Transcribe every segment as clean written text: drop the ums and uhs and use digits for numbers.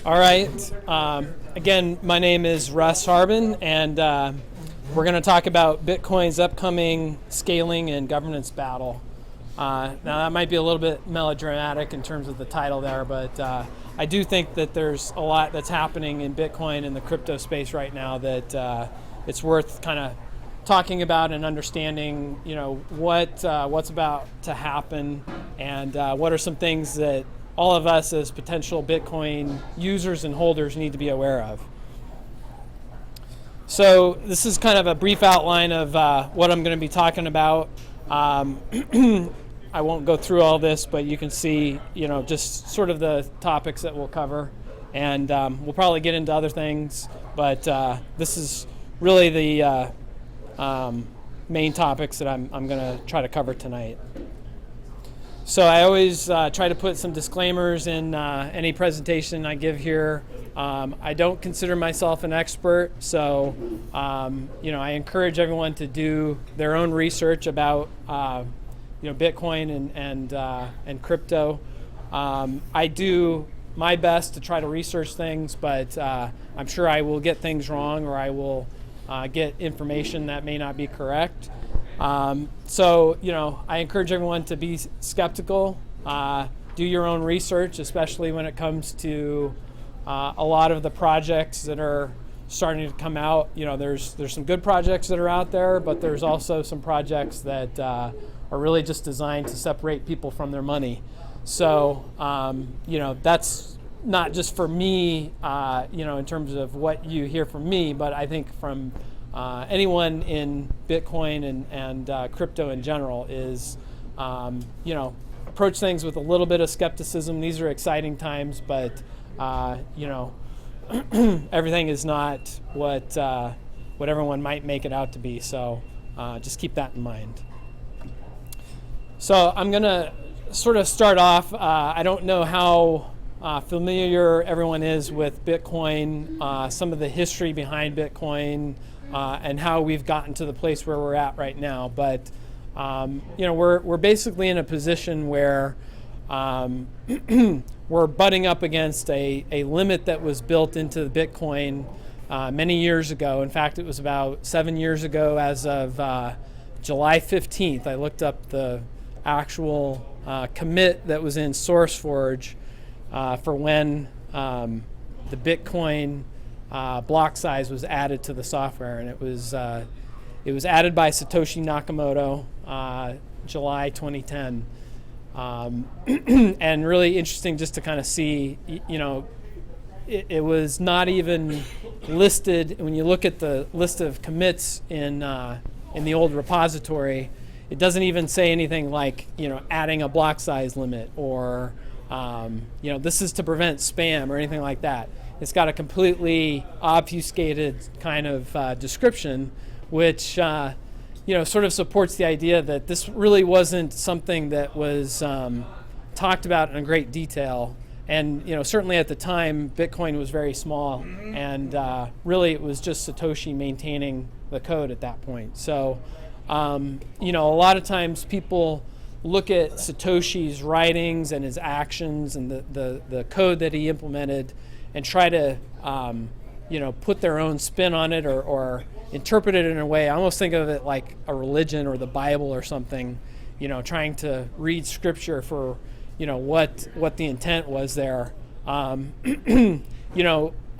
All right. Again, my name is Russ Harbin, and we're going to talk about Bitcoin's upcoming scaling and governance battle. Now, that might be a little bit melodramatic in terms of the title there, but I do think that there's a lot that's happening in Bitcoin and the crypto space right now that it's worth kind of talking about and understanding, what's about to happen, and what are some things that all of us as potential Bitcoin users and holders need to be aware of. So this is kind of a brief outline of what I'm going to be talking about. I won't go through all this, but you can see, just sort of the topics that we'll cover. And we'll probably get into other things, but this is really the main topics that I'm going to try to cover tonight. So I always try to put some disclaimers in any presentation I give here. I don't consider myself an expert, so I encourage everyone to do their own research about Bitcoin and crypto. I do my best to try to research things, but I'm sure I will get things wrong, or I will get information that may not be correct. So I encourage everyone to be skeptical, do your own research, especially when it comes to a lot of the projects that are starting to come out. There's some good projects that are out there, but there's also some projects that are really just designed to separate people from their money. So, that's not just for me, in terms of what you hear from me, but I think from anyone in Bitcoin and crypto in general is, approach things with a little bit of skepticism. These are exciting times, but, everything is not what everyone might make it out to be. So just keep that in mind. So I'm going to sort of start off. I don't know how familiar everyone is with Bitcoin, some of the history behind Bitcoin, and how we've gotten to the place where we're at right now. But we're basically in a position where we're butting up against a limit that was built into the Bitcoin many years ago. In fact, it was about 7 years ago, as of July 15th. I looked up the actual commit that was in SourceForge for when the Bitcoin block size was added to the software, and it was added by Satoshi Nakamoto, July 2010, and really interesting just to kind of see, it was not even listed. When you look at the list of commits in the old repository, it doesn't even say anything like adding a block size limit, or this is to prevent spam or anything like that. It's got a completely obfuscated kind of description, which sort of supports the idea that this really wasn't something that was talked about in great detail. And certainly at the time, Bitcoin was very small, and really it was just Satoshi maintaining the code at that point. So a lot of times people look at Satoshi's writings and his actions and the code that he implemented and try to put their own spin on it, or interpret it in a way. I almost think of it like a religion or the Bible or something, trying to read scripture for what the intent was there.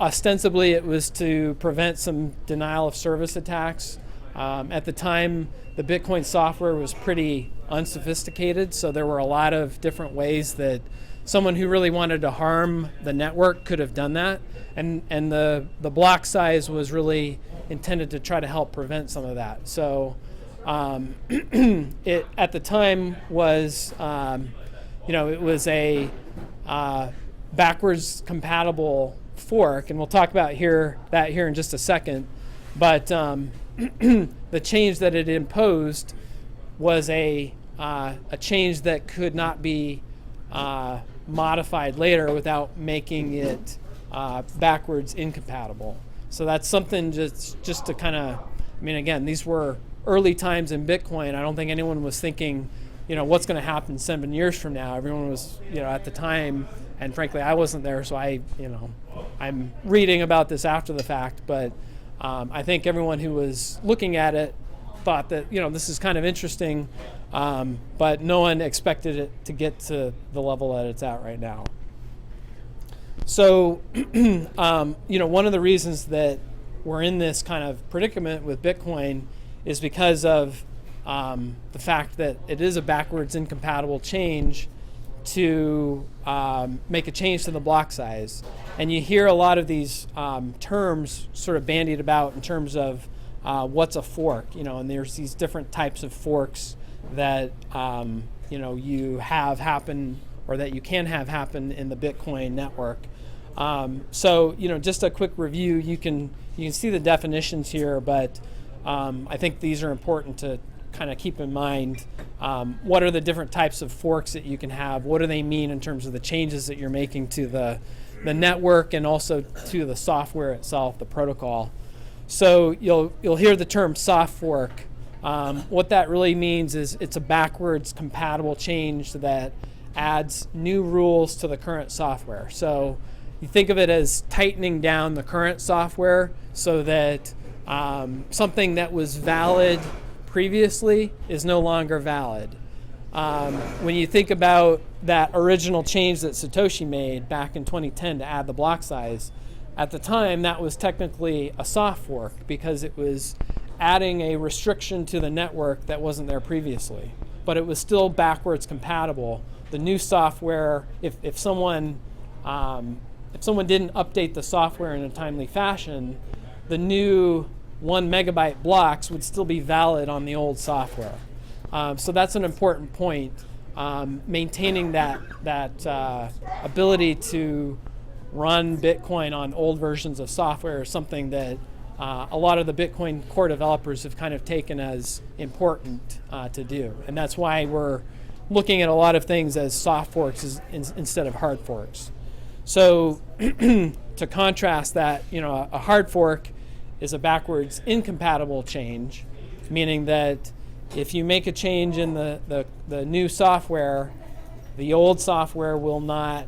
Ostensibly it was to prevent some denial of service attacks. At the time, the Bitcoin software was pretty unsophisticated, so there were a lot of different ways that someone who really wanted to harm the network could have done that, and the block size was really intended to try to help prevent some of that. So it at the time was it was a backwards compatible fork, and we'll talk about that here in just a second. But the change that it imposed was a change that could not be modified later without making it backwards incompatible. So that's something just to kind of, again, these were early times in Bitcoin. I don't think anyone was thinking, what's going to happen 7 years from now. Everyone was, at the time and frankly, I wasn't there, so I'm reading about this after the fact. But I think everyone who was looking at it thought that this is kind of interesting, but no one expected it to get to the level that it's at right now. So, one of the reasons that we're in this kind of predicament with Bitcoin is because of the fact that it is a backwards incompatible change to make a change to the block size. And you hear a lot of these terms sort of bandied about in terms of what's a fork, and there's these different types of forks that you have happen, or that you can have happen in the Bitcoin network. So just a quick review. You can see the definitions here, but I think these are important to kind of keep in mind. What are the different types of forks that you can have? What do they mean in terms of the changes that you're making to the network and also to the software itself, the protocol? So you'll hear the term soft fork. What that really means is it's a backwards compatible change that adds new rules to the current software. So you think of it as tightening down the current software so that something that was valid previously is no longer valid. When you think about that original change that Satoshi made back in 2010 to add the block size, at the time that was technically a soft fork because it was adding a restriction to the network that wasn't there previously, but it was still backwards compatible. The new software, if someone didn't update the software in a timely fashion, the new 1 megabyte blocks would still be valid on the old software. So that's an important point. Maintaining that ability to run Bitcoin on old versions of software is something that a lot of the Bitcoin core developers have kind of taken as important to do. And that's why we're looking at a lot of things as soft forks instead of hard forks. So to contrast that, a hard fork is a backwards incompatible change, meaning that if you make a change in the new software, the old software will not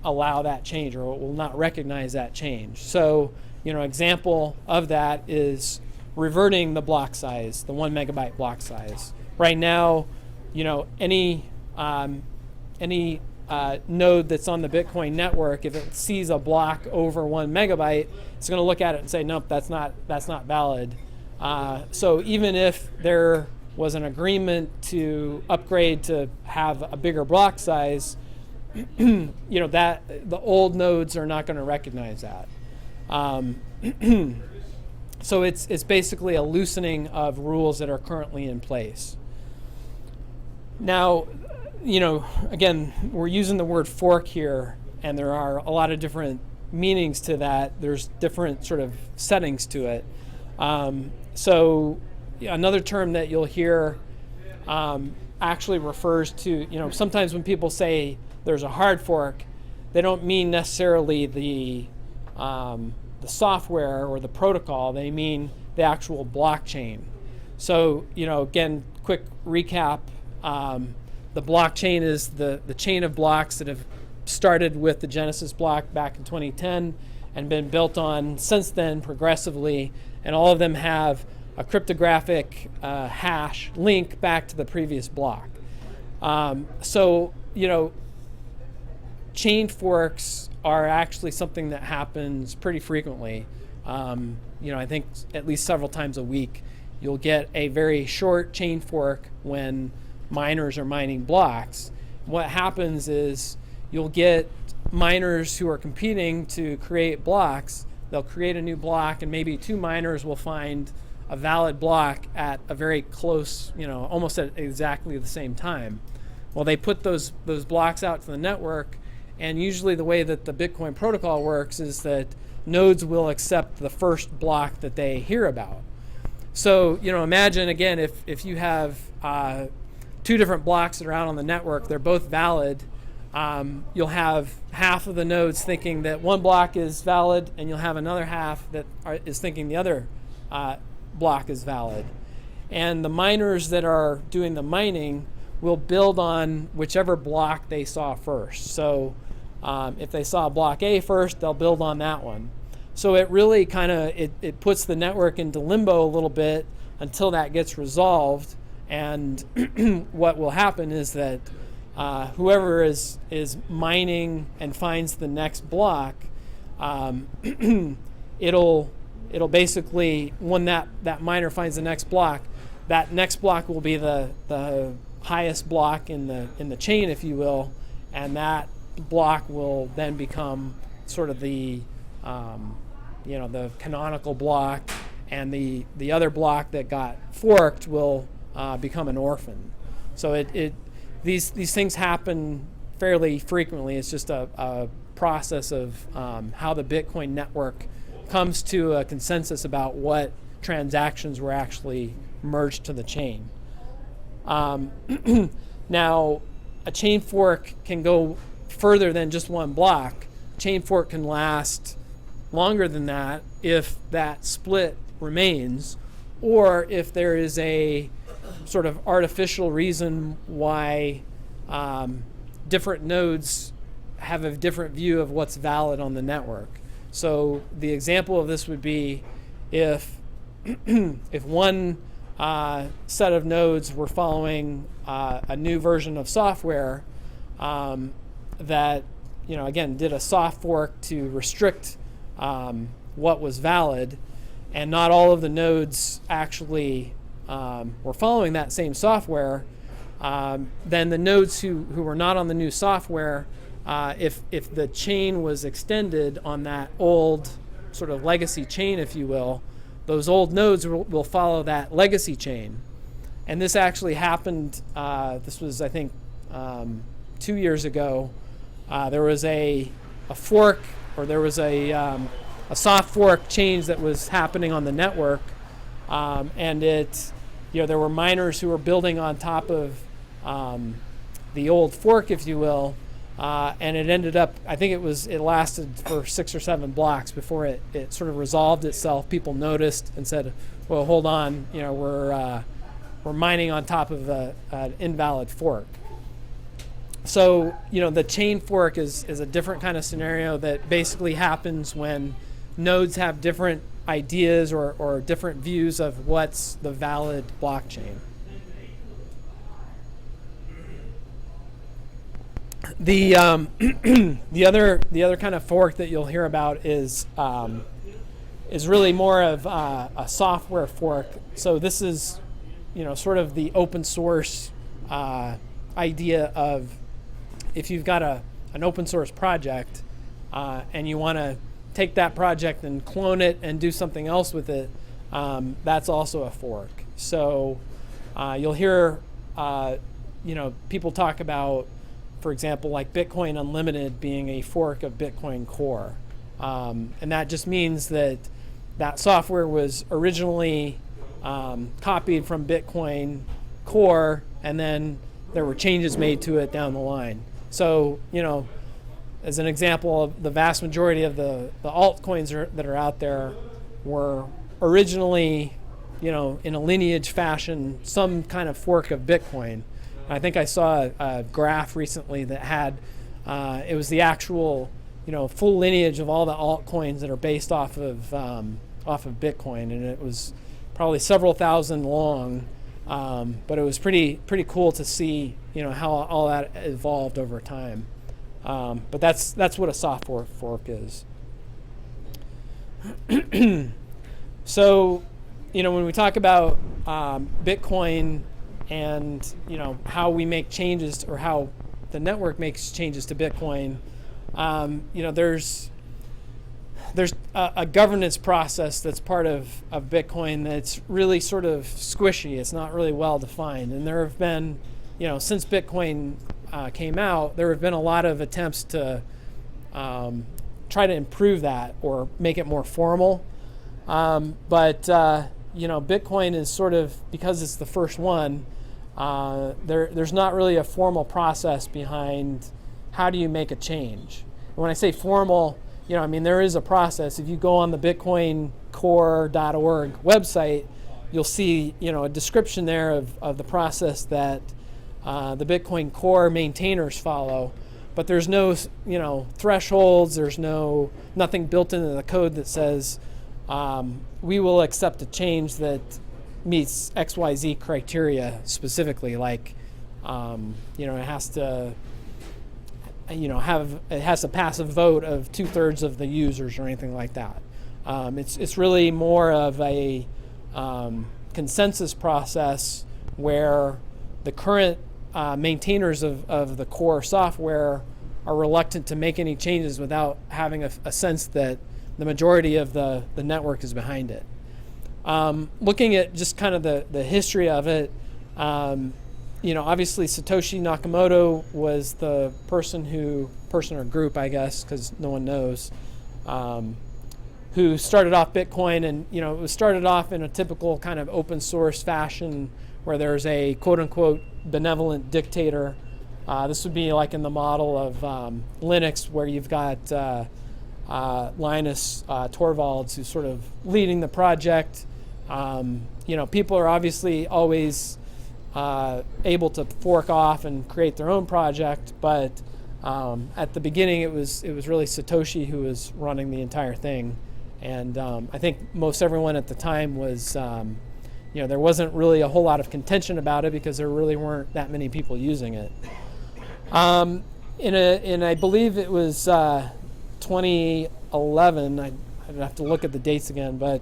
allow that change, or it will not recognize that change. So, example of that is reverting the block size, the 1 megabyte block size. Right now, any node that's on the Bitcoin network, if it sees a block over 1 megabyte, it's going to look at it and say, nope, that's not valid. So even if there was an agreement to upgrade to have a bigger block size, that the old nodes are not going to recognize that. So it's basically a loosening of rules that are currently in place. Now, again, we're using the word fork here, and there are a lot of different meanings to that. There's different sort of settings to it. So another term that you'll hear actually refers to, sometimes when people say there's a hard fork, they don't mean necessarily the software or the protocol. They mean the actual blockchain. So, again, quick recap. The blockchain is the chain of blocks that have started with the Genesis block back in 2010 and been built on since then progressively, and all of them have a cryptographic hash link back to the previous block. So, chain forks are actually something that happens pretty frequently. I think at least several times a week, you'll get a very short chain fork when miners are mining blocks. What happens is you'll get miners who are competing to create blocks. They'll create a new block, and maybe two miners will find a valid block at a very close, almost at exactly the same time. Well, they put those blocks out to the network, and usually the way that the Bitcoin protocol works is that nodes will accept the first block that they hear about. So, imagine again if you have two different blocks that are out on the network, they're both valid. You'll have half of the nodes thinking that one block is valid, and you'll have another half that is thinking the other block is valid. And the miners that are doing the mining will build on whichever block they saw first. So If they saw block A first, they'll build on that one. So it really kind of it puts the network into limbo a little bit until that gets resolved. And what will happen is that whoever is mining and finds the next block, it'll basically, when that miner finds the next block, that next block will be the highest block in the chain, if you will, and that block will then become sort of the the canonical block, and the other block that got forked will become an orphan. So these things happen fairly frequently. It's just a process of how the Bitcoin network comes to a consensus about what transactions were actually merged to the chain. Now, a chain fork can go further than just one block. Chain fork can last longer than that if that split remains, or if there is a sort of artificial reason why different nodes have a different view of what's valid on the network. So the example of this would be if one set of nodes were following a new version of software that again did a soft fork to restrict what was valid, and not all of the nodes actually were following that same software, then the nodes who were not on the new software, if the chain was extended on that old sort of legacy chain, if you will, those old nodes will follow that legacy chain. And this actually happened, this was I think 2 years ago. There was a fork, or there was a soft fork change that was happening on the network, and there were miners who were building on top of the old fork, if you will, and it ended up, I think it lasted for 6 or 7 blocks before it sort of resolved itself. People noticed and said, well, hold on, we're mining on top of an invalid fork. So, the chain fork is a different kind of scenario that basically happens when nodes have different ideas or different views of what's the valid blockchain. The other kind of fork that you'll hear about is really more of a software fork. So this is sort of the open source idea of, if you've got an open source project and you want to take that project and clone it and do something else with it, that's also a fork. So you'll hear people talk about, for example, like Bitcoin Unlimited being a fork of Bitcoin Core. And that just means that software was originally copied from Bitcoin Core, and then there were changes made to it down the line. So, as an example, the vast majority of the altcoins that are out there were originally, in a lineage fashion, some kind of fork of Bitcoin. I think I saw a graph recently that had, it was the actual, full lineage of all the altcoins that are based off of Bitcoin, and it was probably several thousand long, but it was pretty cool to see, how all that evolved over time. But that's what a software fork is. So, when we talk about Bitcoin and how we make changes, or how the network makes changes to Bitcoin, there's a governance process that's part of Bitcoin that's really sort of squishy. It's not really well defined, and there have been, since Bitcoin came out, there have been a lot of attempts to try to improve that or make it more formal. But Bitcoin is sort of, because it's the first one, there's not really a formal process behind how do you make a change. And when I say formal, there is a process. If you go on the bitcoincore.org website, you'll see, a description there of the process that the Bitcoin Core maintainers follow. but there's no thresholds. There's nothing built into the code that says we will accept a change that meets XYZ criteria specifically. Like it has to pass a vote of 2/3 of the users or anything like that. It's really more of a consensus process where the current maintainers of the core software are reluctant to make any changes without having a sense that the majority of the network is behind it. Looking at just kind of the history of it, obviously Satoshi Nakamoto was the person or group, I guess, because no one knows, who started off Bitcoin, and it was started off in a typical kind of open source fashion where there's a quote unquote benevolent dictator. This would be like in the model of Linux, where you've got Linus Torvalds who's sort of leading the project. People are obviously always able to fork off and create their own project, but at the beginning it was really Satoshi who was running the entire thing. And I think most everyone at the time was, there wasn't really a whole lot of contention about it because there really weren't that many people using it. And I believe it was 2011. I'd have to look at the dates again, but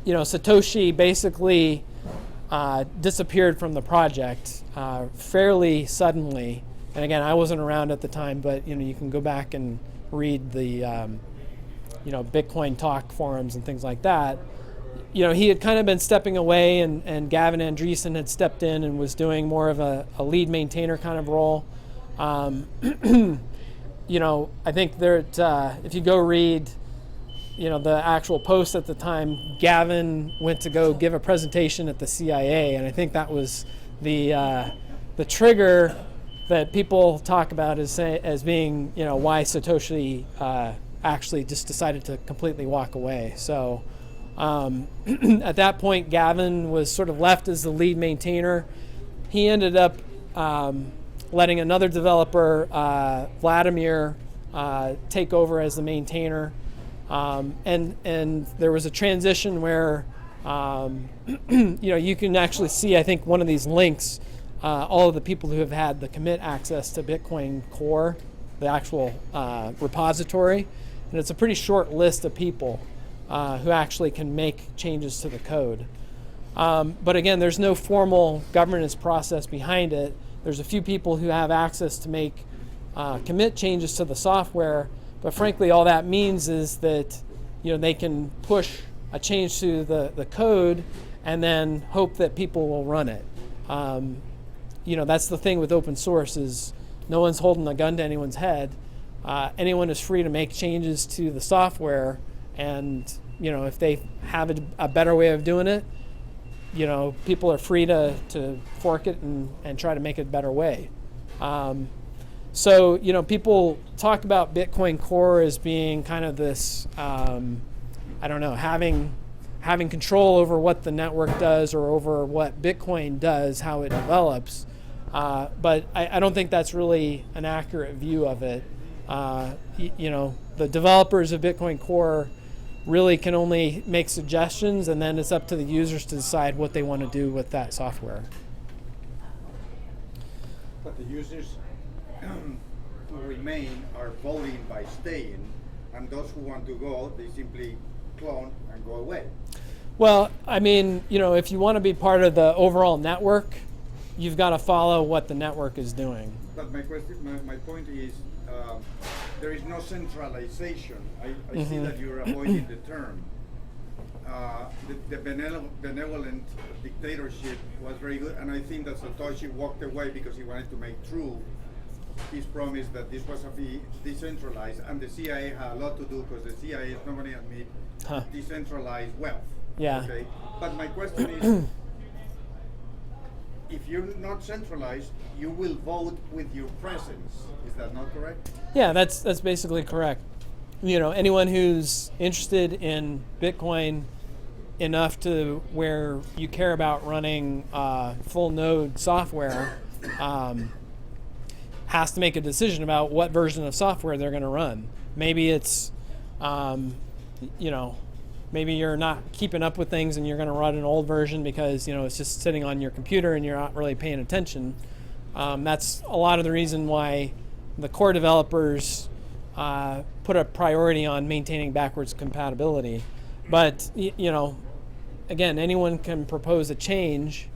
Satoshi basically disappeared from the project fairly suddenly. And again, I wasn't around at the time, but you can go back and read the Bitcoin talk forums and things like that. He had kind of been stepping away, and Gavin Andreessen had stepped in and was doing more of a lead maintainer kind of role. I think if you go read the actual post at the time, Gavin went to go give a presentation at the CIA, and I think that was the trigger that people talk about as being why Satoshi actually just decided to completely walk away. So at that point, Gavin was sort of left as the lead maintainer. He ended up letting another developer, Vladimir, take over as the maintainer. And there was a transition where you can actually see, I think, one of these links, all of the people who have had the commit access to Bitcoin Core, the actual repository, and it's a pretty short list of people who actually can make changes to the code. But again, there's no formal governance process behind it. There's a few people who have access to make commit changes to the software, but frankly, all that means is that they can push a change to the code and then hope that people will run it. That's the thing with open source, is no one's holding a gun to anyone's head. Anyone is free to make changes to the software, and if they have a better way of doing it, people are free to fork it and try to make it a better way. So people talk about Bitcoin Core as being kind of this, having control over what the network does or over what Bitcoin does, how it develops. But I don't think that's really an accurate view of it. The developers of Bitcoin Core really can only make suggestions, and then it's up to the users to decide what they want to do with that software. But the users who remain are voting by staying, and those who want to go, they simply clone and go away. Well, if you want to be part of the overall network, you've got to follow what the network is doing. But my point is, there is no centralization. I see that you're avoiding the term. The benevolent dictatorship was very good, and I think that Satoshi walked away because he wanted to make true his promise that this was to be decentralized, and the CIA had a lot to do because the CIA is not going to admit decentralized wealth. Yeah. Okay. But my question is, if you're not centralized, you will vote with your presence. Is that not correct? Yeah, that's basically correct. Anyone who's interested in Bitcoin enough to where you care about running full node software, has to make a decision about what version of software they're going to run. Maybe it's, maybe you're not keeping up with things and you're going to run an old version because, it's just sitting on your computer and you're not really paying attention. That's a lot of the reason why the core developers put a priority on maintaining backwards compatibility. But, again, anyone can propose a change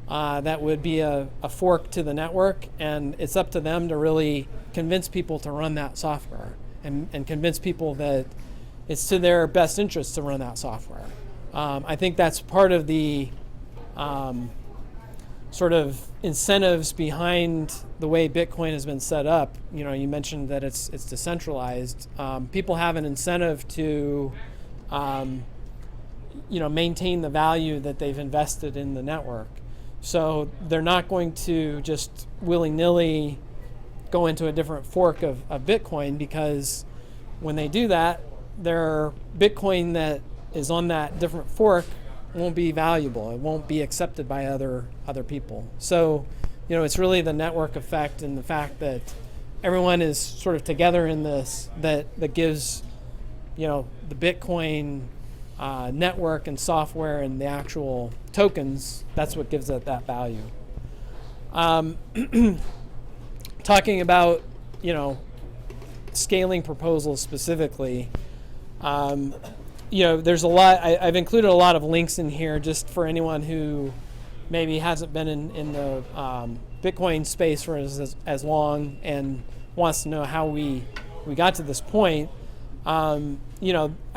that would be a fork to the network, and it's up to them to really convince people to run that software and convince people that it's to their best interest to run that software. I think that's part of the sort of incentives behind the way Bitcoin has been set up. You mentioned that it's decentralized. People have an incentive to maintain the value that they've invested in the network. So they're not going to just willy-nilly go into a different fork of Bitcoin, because when they do that, their Bitcoin that is on that different fork won't be valuable. It won't be accepted by other people. So, it's really the network effect and the fact that everyone is sort of together in this that gives, the Bitcoin network and software and the actual tokens, that's what gives it that value. Talking about, scaling proposals specifically, there's a lot. I've included a lot of links in here just for anyone who maybe hasn't been in the Bitcoin space for as long and wants to know how we got to this point. I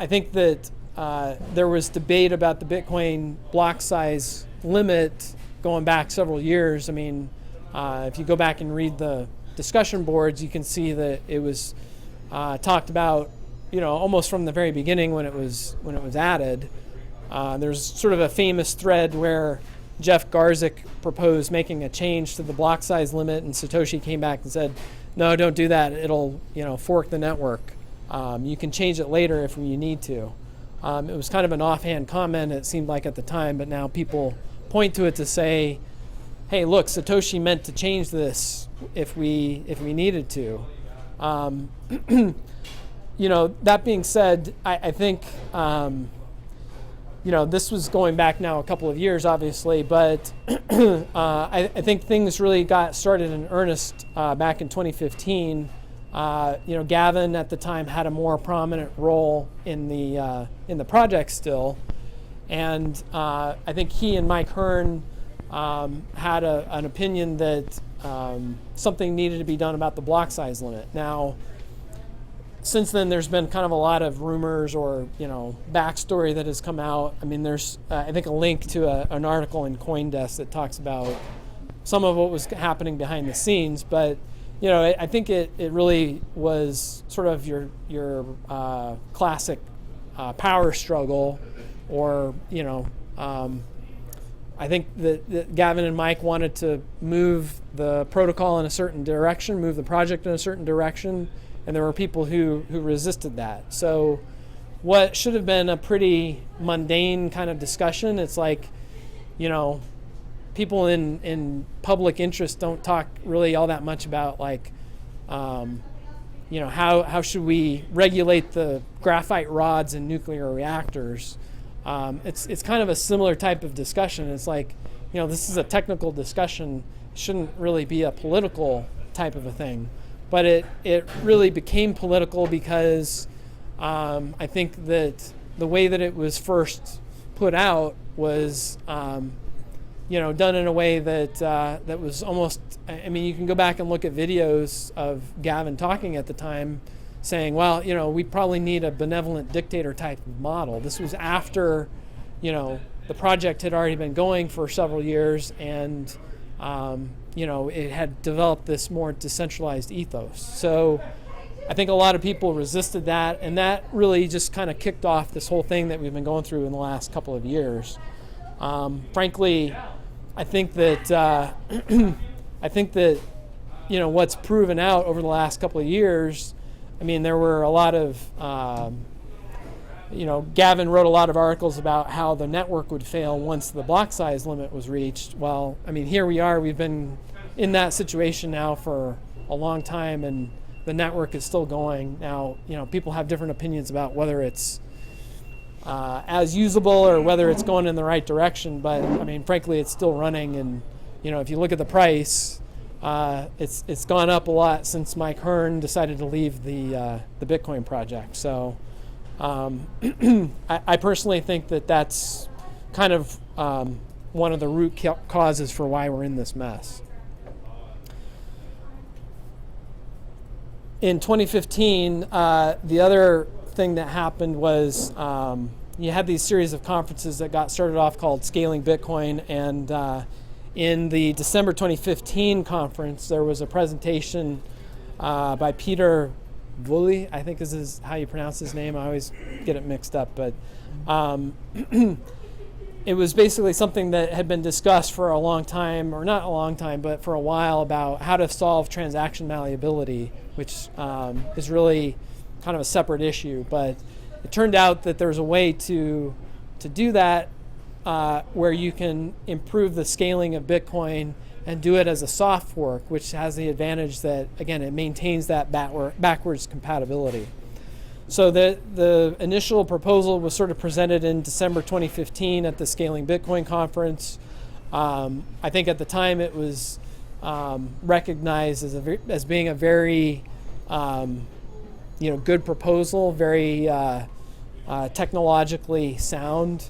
think that there was debate about the Bitcoin block size limit going back several years. I mean, if you go back and read the discussion boards, you can see that it was talked about, almost from the very beginning when it was added. There's sort of a famous thread where Jeff Garzik proposed making a change to the block size limit, and Satoshi came back and said, "No, don't do that. It'll, fork the network. You can change it later if you need to." It was kind of an offhand comment, it seemed like at the time, but now people point to it to say, "Hey, look, Satoshi meant to change this if we needed to." That being said, I think, this was going back now a couple of years, obviously, but I think things really got started in earnest back in 2015. Gavin at the time had a more prominent role in the project still, and I think he and Mike Hearn had an opinion that something needed to be done about the block size limit. Now, since then, there's been kind of a lot of rumors or backstory that has come out. I mean, there's I think a link to an article in CoinDesk that talks about some of what was happening behind the scenes, but I think it really was sort of your classic power struggle, or I think that Gavin and Mike wanted to move the protocol in a certain direction, move the project in a certain direction, and there were people who resisted that. So what should have been a pretty mundane kind of discussion, it's like, people in public interest don't talk really all that much about, like, how should we regulate the graphite rods in nuclear reactors. It's kind of a similar type of discussion. It's like, this is a technical discussion. It shouldn't really be a political type of a thing. But it really became political because I think that the way that it was first put out was done in a way that was almost, I mean, you can go back and look at videos of Gavin talking at the time saying, well, we probably need a benevolent dictator type of model. This was after, the project had already been going for several years, and it had developed this more decentralized ethos. So I think a lot of people resisted that, and that really just kind of kicked off this whole thing that we've been going through in the last couple of years. Frankly, I think that what's proven out over the last couple of years, I mean, there were a lot of Gavin wrote a lot of articles about how the network would fail once the block size limit was reached. Well, I mean, here we are. We've been in that situation now for a long time, and the network is still going. Now, people have different opinions about whether it's as usable or whether it's going in the right direction, but I mean, frankly, it's still running. And if you look at the price, it's gone up a lot since Mike Hearn decided to leave the Bitcoin project. So I personally think that that's kind of one of the root causes for why we're in this mess. In 2015, the other thing that happened was you had these series of conferences that got started off called Scaling Bitcoin, and in the December 2015 conference, there was a presentation by Peter Woolley, I think is how you pronounce his name. I always get it mixed up, but it was basically something that had been discussed for a long time, or not a long time, but for a while, about how to solve transaction malleability, which is really kind of a separate issue. But it turned out that there's a way to do that where you can improve the scaling of Bitcoin and do it as a soft fork, which has the advantage that, again, it maintains that backwards compatibility. So the initial proposal was sort of presented in December 2015 at the Scaling Bitcoin conference. I think at the time it was recognized as being a very good proposal, very technologically sound,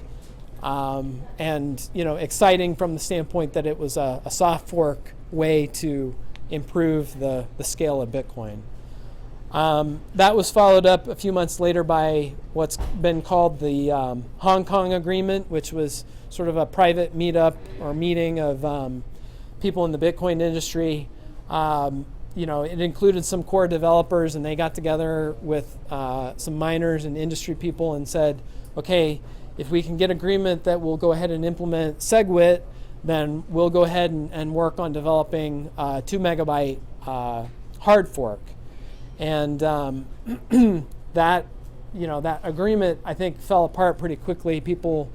and exciting from the standpoint that it was a soft fork way to improve the scale of Bitcoin. That was followed up a few months later by what's been called the Hong Kong Agreement, which was sort of a private meetup or meeting of people in the Bitcoin industry. It included some core developers, and they got together with some miners and industry people and said, okay, if we can get agreement that we'll go ahead and implement SegWit, then we'll go ahead and work on developing a 2 megabyte hard fork. And that agreement, I think, fell apart pretty quickly. People,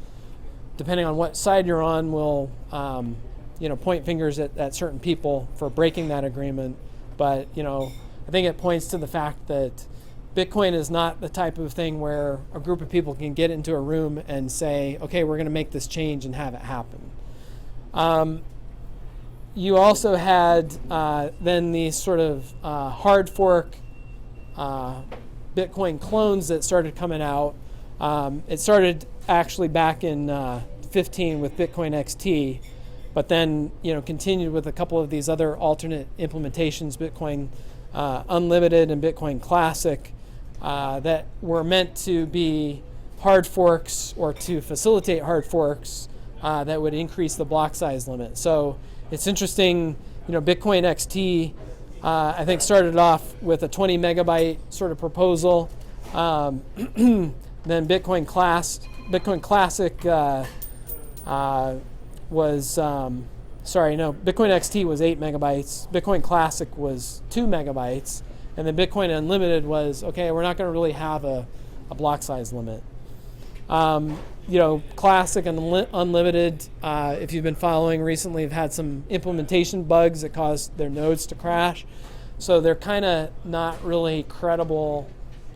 depending on what side you're on, will point fingers at certain people for breaking that agreement. But I think it points to the fact that Bitcoin is not the type of thing where a group of people can get into a room and say, okay, we're going to make this change and have it happen. You also had then these sort of hard fork Bitcoin clones that started coming out. It started actually back in 15 with Bitcoin XT, but then continued with a couple of these other alternate implementations, Bitcoin Unlimited and Bitcoin Classic, that were meant to be hard forks or to facilitate hard forks that would increase the block size limit. So it's interesting, Bitcoin XT I think started off with a 20 megabyte sort of proposal. Then Bitcoin Classic was, Bitcoin XT was 8 megabytes. Bitcoin Classic was 2 megabytes. And then Bitcoin Unlimited was, okay, we're not going to really have a block size limit. Classic and Unlimited, if you've been following recently, have had some implementation bugs that caused their nodes to crash. So they're kind of not really credible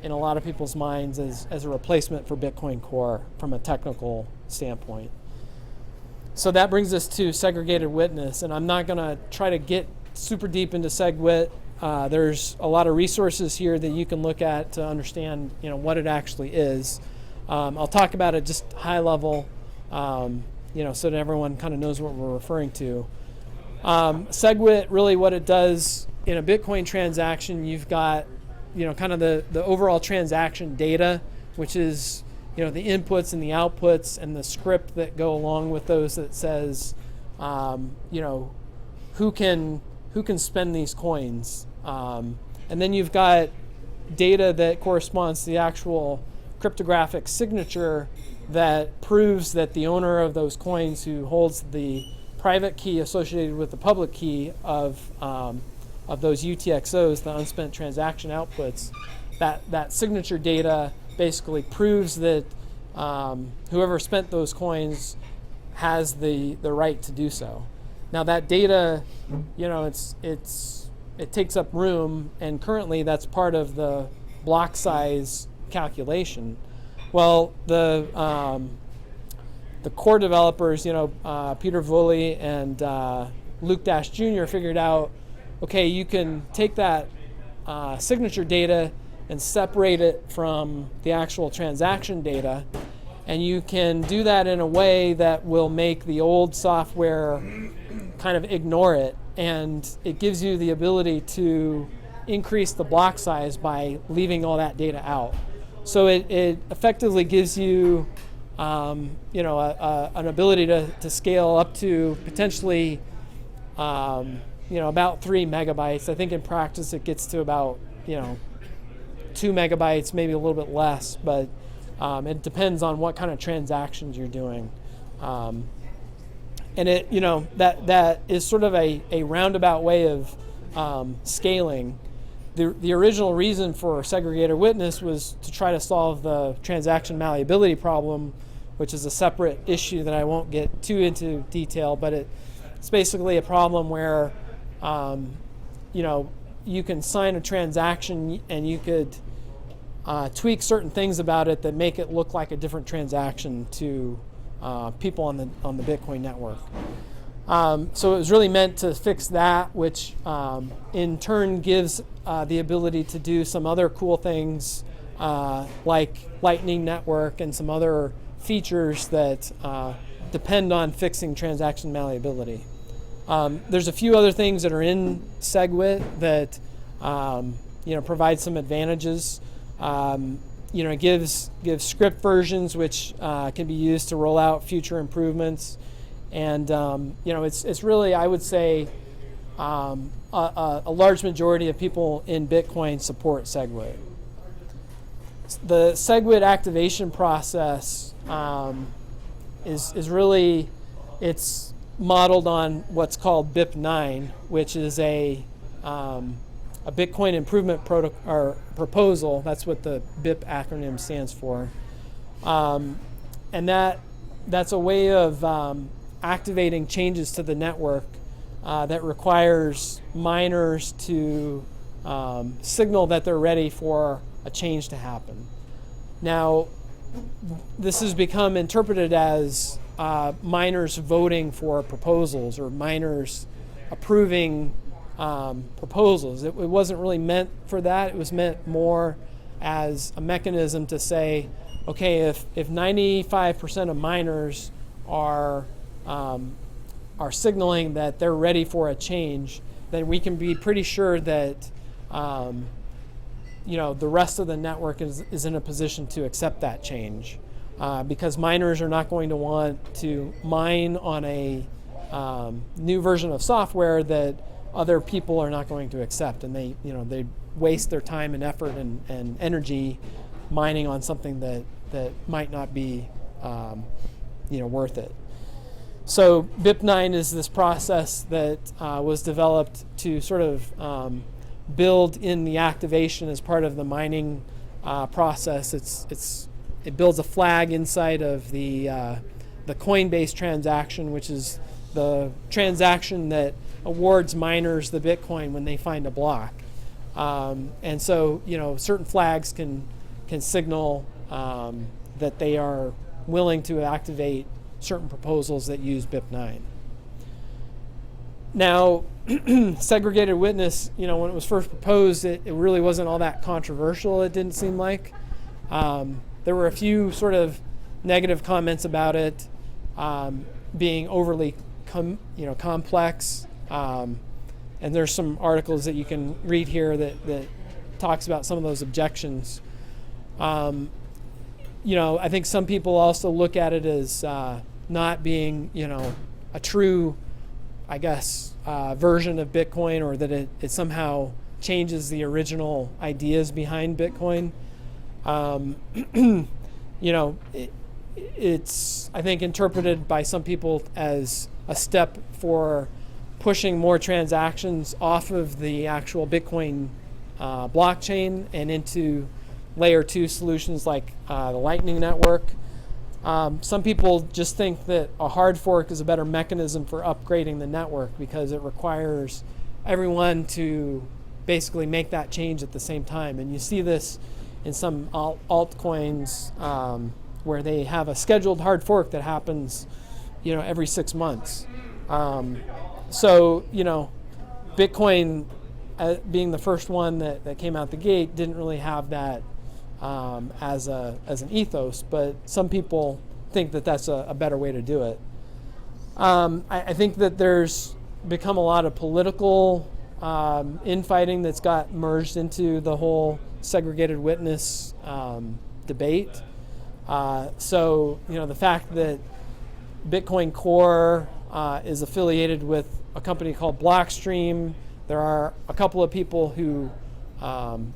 in a lot of people's minds as a replacement for Bitcoin Core from a technical standpoint. So that brings us to segregated witness, and I'm not going to try to get super deep into SegWit. There's a lot of resources here that you can look at to understand, what it actually is. I'll talk about it just high level, so that everyone kind of knows what we're referring to. SegWit, really what it does in a Bitcoin transaction, you've got, kind of the overall transaction data, which is, the inputs and the outputs and the script that go along with those that says, who can spend these coins. And then you've got data that corresponds to the actual cryptographic signature that proves that the owner of those coins, who holds the private key associated with the public key of those UTXOs, the unspent transaction outputs, that signature data basically proves that whoever spent those coins has the right to do so. Now that data, it's it takes up room, and currently that's part of the block size calculation. Well, the core developers, Peter Woolley and Luke Dash Jr. figured out, okay, you can take that signature data and separate it from the actual transaction data, and you can do that in a way that will make the old software kind of ignore it, and it gives you the ability to increase the block size by leaving all that data out. So it effectively gives you an ability to scale up to potentially about 3 megabytes. I think in practice it gets to about 2 megabytes, maybe a little bit less, but it depends on what kind of transactions you're doing. And that is sort of a roundabout way of scaling. The original reason for segregated witness was to try to solve the transaction malleability problem, which is a separate issue that I won't get too into detail, but it's basically a problem where you can sign a transaction and you could tweak certain things about it that make it look like a different transaction to people on the Bitcoin network. So it was really meant to fix that, which in turn gives the ability to do some other cool things like Lightning Network and some other features that depend on fixing transaction malleability. There's a few other things that are in SegWit that provide some advantages. It gives script versions which can be used to roll out future improvements, and it's really, I would say, a large majority of people in Bitcoin support SegWit. The SegWit activation process is really, it's modeled on what's called BIP9, which is a Bitcoin improvement proposal. That's what the BIP acronym stands for, and that's a way of activating changes to the network that requires miners to signal that they're ready for a change to happen. Now, this has become interpreted as miners voting for proposals or miners approving proposals. It wasn't really meant for that. It was meant more as a mechanism to say, okay, if 95% of miners are signaling that they're ready for a change, then we can be pretty sure that the rest of the network is in a position to accept that change, because miners are not going to want to mine on a new version of software that other people are not going to accept, and they waste their time and effort and energy mining on something that might not be worth it. So BIP9 is this process that was developed to sort of build in the activation as part of the mining process. It builds a flag inside of the Coinbase transaction, which is the transaction that awards miners the Bitcoin when they find a block. And so, certain flags can signal that they are willing to activate certain proposals that use BIP9. Now, segregated witness, when it was first proposed, it really wasn't all that controversial, it didn't seem like. There were a few sort of negative comments about it being overly complex. And there's some articles that you can read here that talks about some of those objections. I think some people also look at it as not being, a true, I guess, version of Bitcoin, or that it somehow changes the original ideas behind Bitcoin. It's, I think, interpreted by some people as a step for pushing more transactions off of the actual Bitcoin blockchain and into layer 2 solutions like the Lightning Network. Some people just think that a hard fork is a better mechanism for upgrading the network because it requires everyone to basically make that change at the same time. And you see this in some altcoins where they have a scheduled hard fork that happens, every 6 months. So, Bitcoin, being the first one that came out the gate, didn't really have that as an ethos, but some people think that that's a better way to do it. I think that there's become a lot of political infighting that's got merged into the whole segregated witness debate. So, the fact that Bitcoin Core is affiliated with a company called Blockstream. There are a couple of people who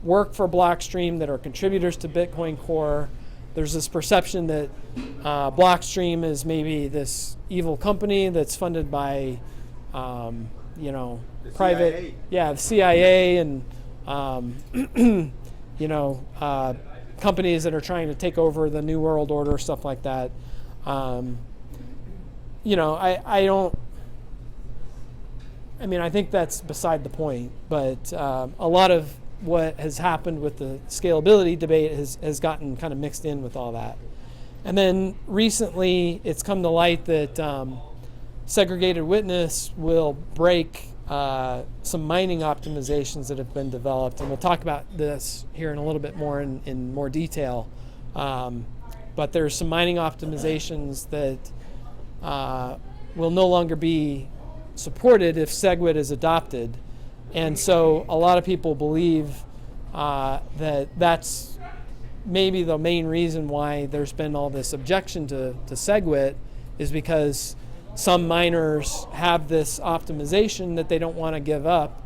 work for Blockstream that are contributors to Bitcoin Core. There's this perception that Blockstream is maybe this evil company that's funded by, The private, CIA. the CIA and, companies that are trying to take over the New World Order, stuff like that. I think that's beside the point, but a lot of what has happened with the scalability debate has gotten kind of mixed in with all that. And then recently it's come to light that segregated witness will break some mining optimizations that have been developed, and we'll talk about this here in a little bit more in more detail. But there's some mining optimizations that will no longer be supported if SegWit is adopted. And so a lot of people believe that that's maybe the main reason why there's been all this objection to SegWit, is because some miners have this optimization that they don't want to give up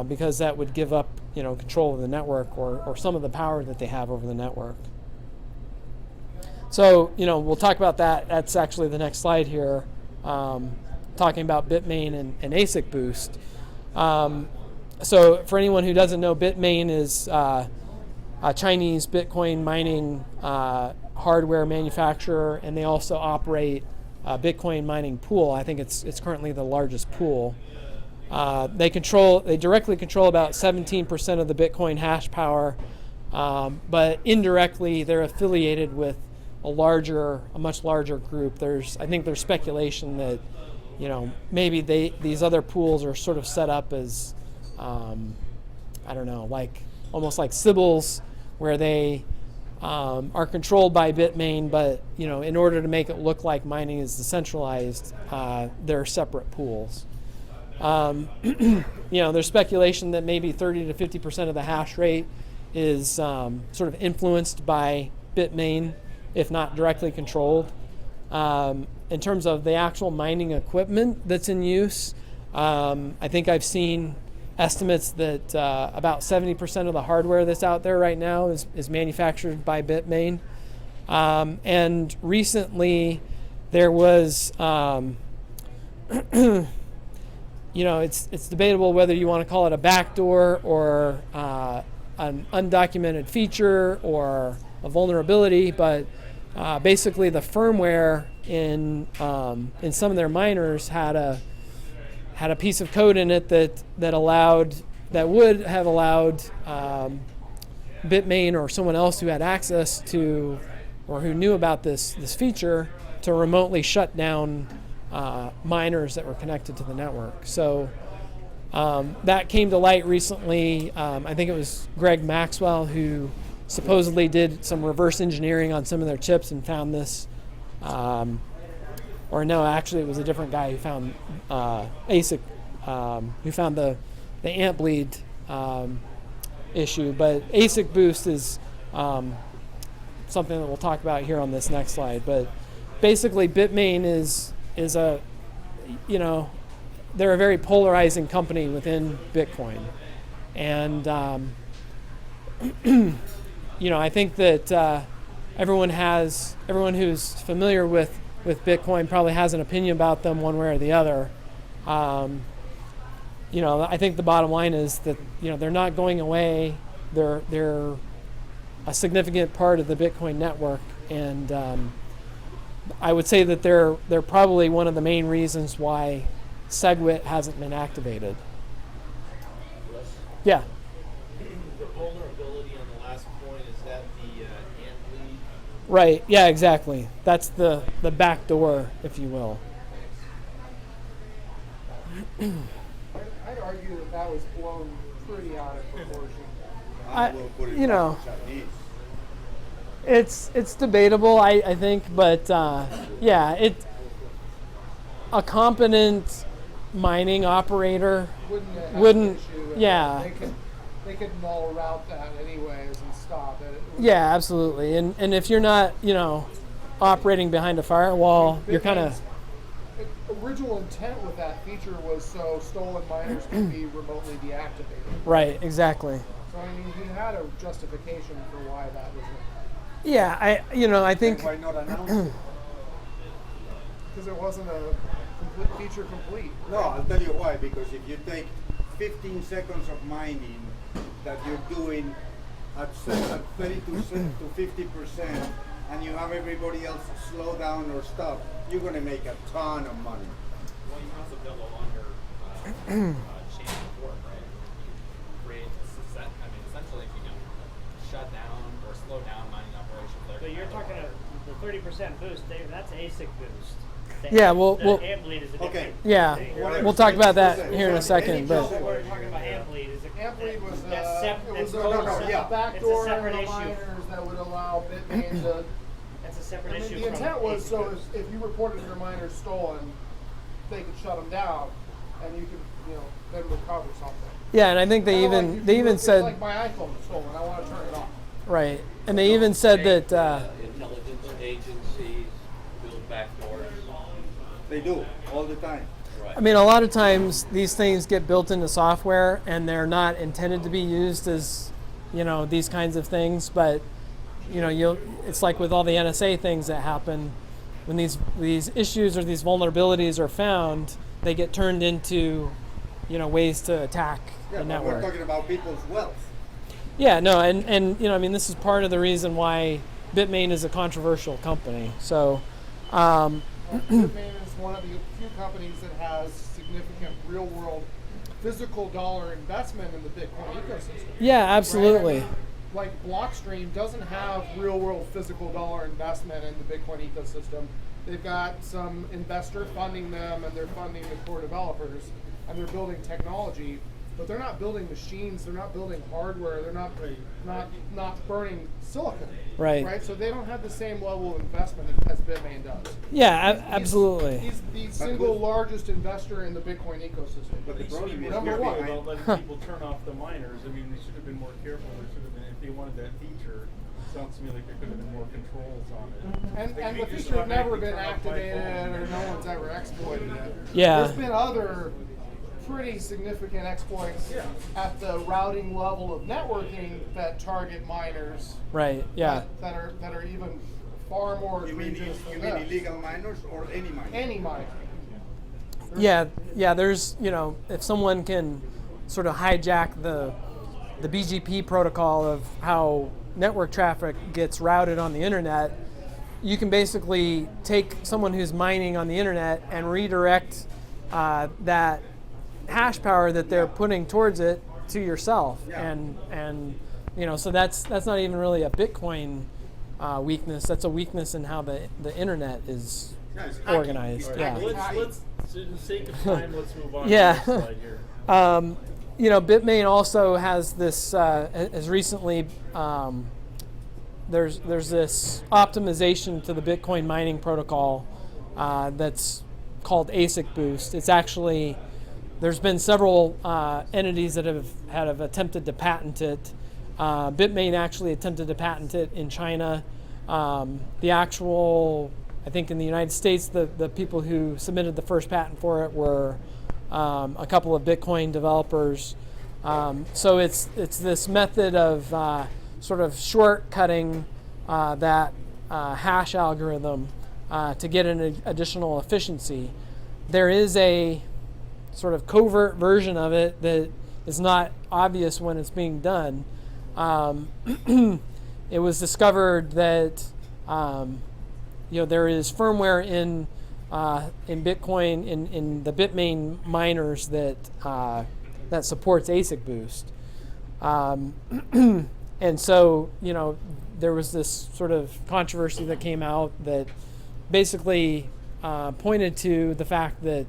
because that would give up control of the network or some of the power that they have over the network. So we'll talk about that. That's actually the next slide here, talking about Bitmain and ASIC boost. So for anyone who doesn't know, Bitmain is a Chinese Bitcoin mining hardware manufacturer, and they also operate a Bitcoin mining pool. I think it's currently the largest pool. They directly control about 17% of the Bitcoin hash power, but indirectly they're affiliated with a much larger group. I think there's speculation that maybe these other pools are sort of set up as almost like Sybil's, where they are controlled by Bitmain, but in order to make it look like mining is decentralized, they're separate pools. There's speculation that maybe 30 to 50% of the hash rate is sort of influenced by Bitmain, if not directly controlled. In terms of the actual mining equipment that's in use, I think I've seen estimates that about 70% of the hardware that's out there right now is manufactured by Bitmain. And recently there was, it's debatable whether you want to call it a backdoor or an undocumented feature or a vulnerability, but basically the firmware in some of their miners had a piece of code in it that would have allowed Bitmain or someone else who had access to or who knew about this feature to remotely shut down miners that were connected to the network. So that came to light recently. I think it was Greg Maxwell who supposedly did some reverse engineering on some of their chips and found this. Or no, actually it was a different guy who found ASIC, who found the ant bleed issue. But ASIC boost is something that we'll talk about here on this next slide. But basically Bitmain is a, they're a very polarizing company within Bitcoin. And, I think that everyone who's familiar with Bitcoin probably has an opinion about them one way or the other. I think the bottom line is that they're not going away. They're a significant part of the Bitcoin network, and I would say that they're probably one of the main reasons why SegWit hasn't been activated. Yeah. The vulnerability on the last point, is that the ant bleed? Right. Yeah. Exactly. That's the back door, if you will. I'd argue that was blown pretty out of proportion. I will put it you back know, to Chinese. it's debatable, I think, but yeah, a competent mining operator Wouldn't have an issue. yeah. They could null route that anyways and stop it. Yeah, absolutely. And if you're not, operating behind a firewall, you're kind of Original intent with that feature was so stolen miners can be remotely deactivated. right, exactly. So I mean, he had a justification for why that was, Yeah, I think Then why not announce it? because it wasn't a complete feature complete. No, I'll tell you why. Because if you take 15 seconds of mining that you're doing at 30 to 50%, and you have everybody else slow down or stop, you're going to make a ton of money. Well, you can also build a longer chain of work, right? You create essentially if you can shut down or slow down mining operations. So you're talking about the 30% boost, that's ASIC boost. Yeah, well- amp bleed is a different Okay. yeah, thing. Whatever. we'll talk about that Any here in a second, but What we're talking about amp bleed is Amp bleed was that's it was yeah. a backdoor It's a in separate the issue. miners that would allow Bitmain to. that's a separate I mean, issue. the from intent was ASIC so boost. if you reported your miners stolen, they could shut them down, and you could then recover something. yeah, and I think they Kinda even like they if even it's said like my iPhone is stolen, I want to turn it off. right, and they even said that Intelligence agencies build backdoors. They do all the time. Right. I mean, a lot of times these things get built into software and they're not intended to be used as, these kinds of things. But, it's like with all the NSA things that happen, when these issues or these vulnerabilities are found, they get turned into, ways to attack Yeah, the but network. we're talking about people's wealth. Yeah, no, and this is part of the reason why Bitmain is a controversial company. So, Bitmain is one of the few companies that has significant real-world physical dollar investment in the Bitcoin ecosystem. yeah, Right? absolutely. I mean, like Blockstream doesn't have real-world physical dollar investment in the Bitcoin ecosystem. They've got some investor funding them, and they're funding the core developers, and they're building technology. But they're not building machines. They're not building hardware. They're not burning silicon. Right. Right. So they don't have the same level of investment as Bitmain does. Yeah, He's- absolutely. He's the single largest investor in the Bitcoin ecosystem. But the problem is Number we're one. behind. About letting people turn off the miners. I mean, they should have been more careful. There should have been, if they wanted that feature, it sounds to me like there could have been more controls on it. And Like, the you just feature has never automatically been turn off my activated, phone. or no one's ever exploited it. Yeah. There's been other pretty significant exploits at the routing level of networking that target miners. Right. Yeah. That are even far more You mean egregious than illegal this. miners or any miners? Any miner. Yeah. There's if someone can sort of hijack the BGP protocol of how network traffic gets routed on the internet, you can basically take someone who's mining on the internet and redirect that hash power that they're putting towards it to yourself. Yeah. And so that's not even really a Bitcoin weakness. That's a weakness in how the internet is Yeah, it's hacking. organized. It's Yeah. Let's, for the sake of time, let's move on Yeah. to the next slide here. Bitmain also has this, has recently, there's this optimization to the Bitcoin mining protocol that's called ASIC Boost. It's actually, there's been several entities that have attempted to patent it. Bitmain actually attempted to patent it in China. The actual, I think in the United States, the people who submitted the first patent for it were a couple of Bitcoin developers. So it's this method of sort of shortcutting that hash algorithm to get an additional efficiency. There is a sort of covert version of it that is not obvious when it's being done. It was discovered that there is firmware in Bitcoin in the Bitmain miners that supports ASIC Boost. Um, and so, there was this sort of controversy that came out that basically pointed to the fact that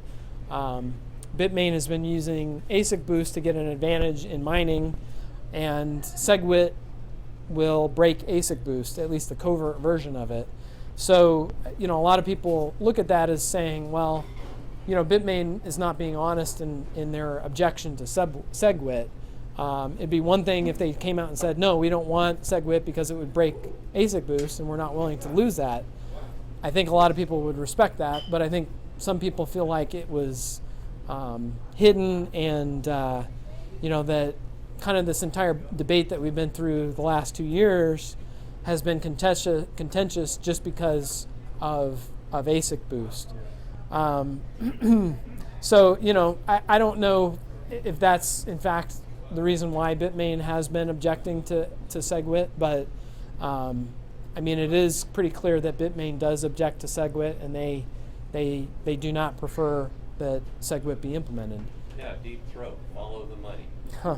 Bitmain has been using ASIC boost to get an advantage in mining, and SegWit will break ASIC boost, at least the covert version of it. So, a lot of people look at that as saying, well, Bitmain is not being honest in their objection to SegWit. It'd be one thing if they came out and said, no, we don't want SegWit because it would break ASIC boost and we're not willing to lose that. I think a lot of people would respect that, but I think some people feel like it was hidden, and that kind of this entire debate that we've been through the last 2 years has been contentious just because of ASIC boost. So, I don't know if that's in fact the reason why Bitmain has been objecting to SegWit, but it is pretty clear that Bitmain does object to SegWit, and they do not prefer that SegWit be implemented. Yeah, deep throat, follow the money. Huh.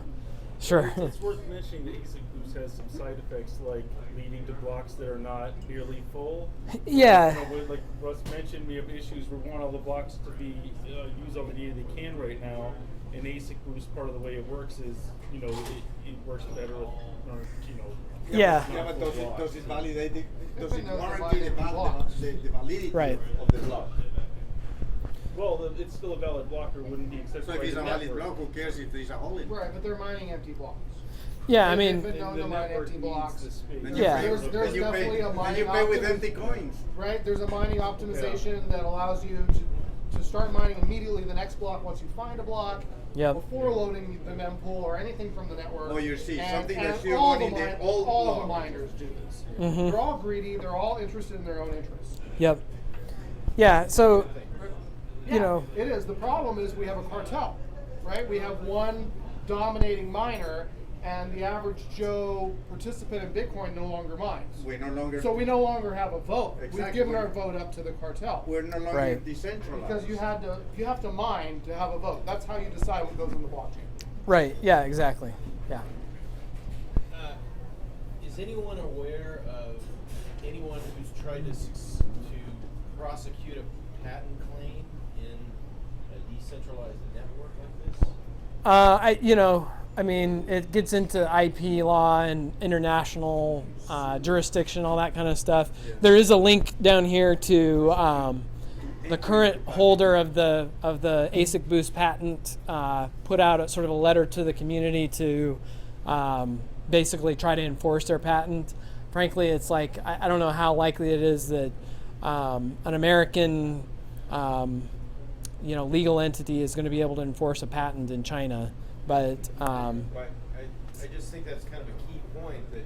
Sure. It's worth mentioning that ASIC boost has some side effects like leading to blocks that are not nearly full. Yeah. Like Russ mentioned, we have issues where we want all the blocks to be use all the data they can right now. And ASIC boost, part of the way it works is, it works better with, Yeah. Yeah, but does it validate does it Depending on the warranty the validity Right. of the block? Well, it's still a valid block, or it wouldn't be accepted So if by it's the a valid network. block, who cares if there's a hole in it? Right, but they're mining empty blocks. Yeah, They've been And known the to mine network empty needs blocks. the space. Then Yeah. you pay, There's then you definitely pay, a then mining you pay with optimi- empty coins. Right, there's a mining optimization that allows you to start mining immediately the next block once you find a block. Yep. Before loading the mempool or anything from the network. Oh, you see, something and that's still all running the the old all of the block. miners do this. Mhm. They're all greedy. They're all interested in their own interests. Yep. Yeah. So, Yeah, it is. The problem is we have a cartel, right? We have one dominating miner, and the average Joe participant in Bitcoin no longer mines. We no longer. So we no longer have a vote. We've Exactly. given our vote up to the cartel. We're no longer Right. decentralized. Because you have to mine to have a vote. That's how you decide what goes in the blockchain. right. Yeah. Exactly. Yeah. Is anyone aware of anyone who's tried to prosecute a patent claim in a decentralized network like this? It gets into IP law and international jurisdiction, all that kind of stuff. There is a link down here to the current holder of the ASIC Boost patent put out a sort of a letter to the community to basically try to enforce their patent. Frankly, it's like I don't know how likely it is that an American legal entity is going to be able to enforce a patent in China, but But I just think that's kind of a key point, that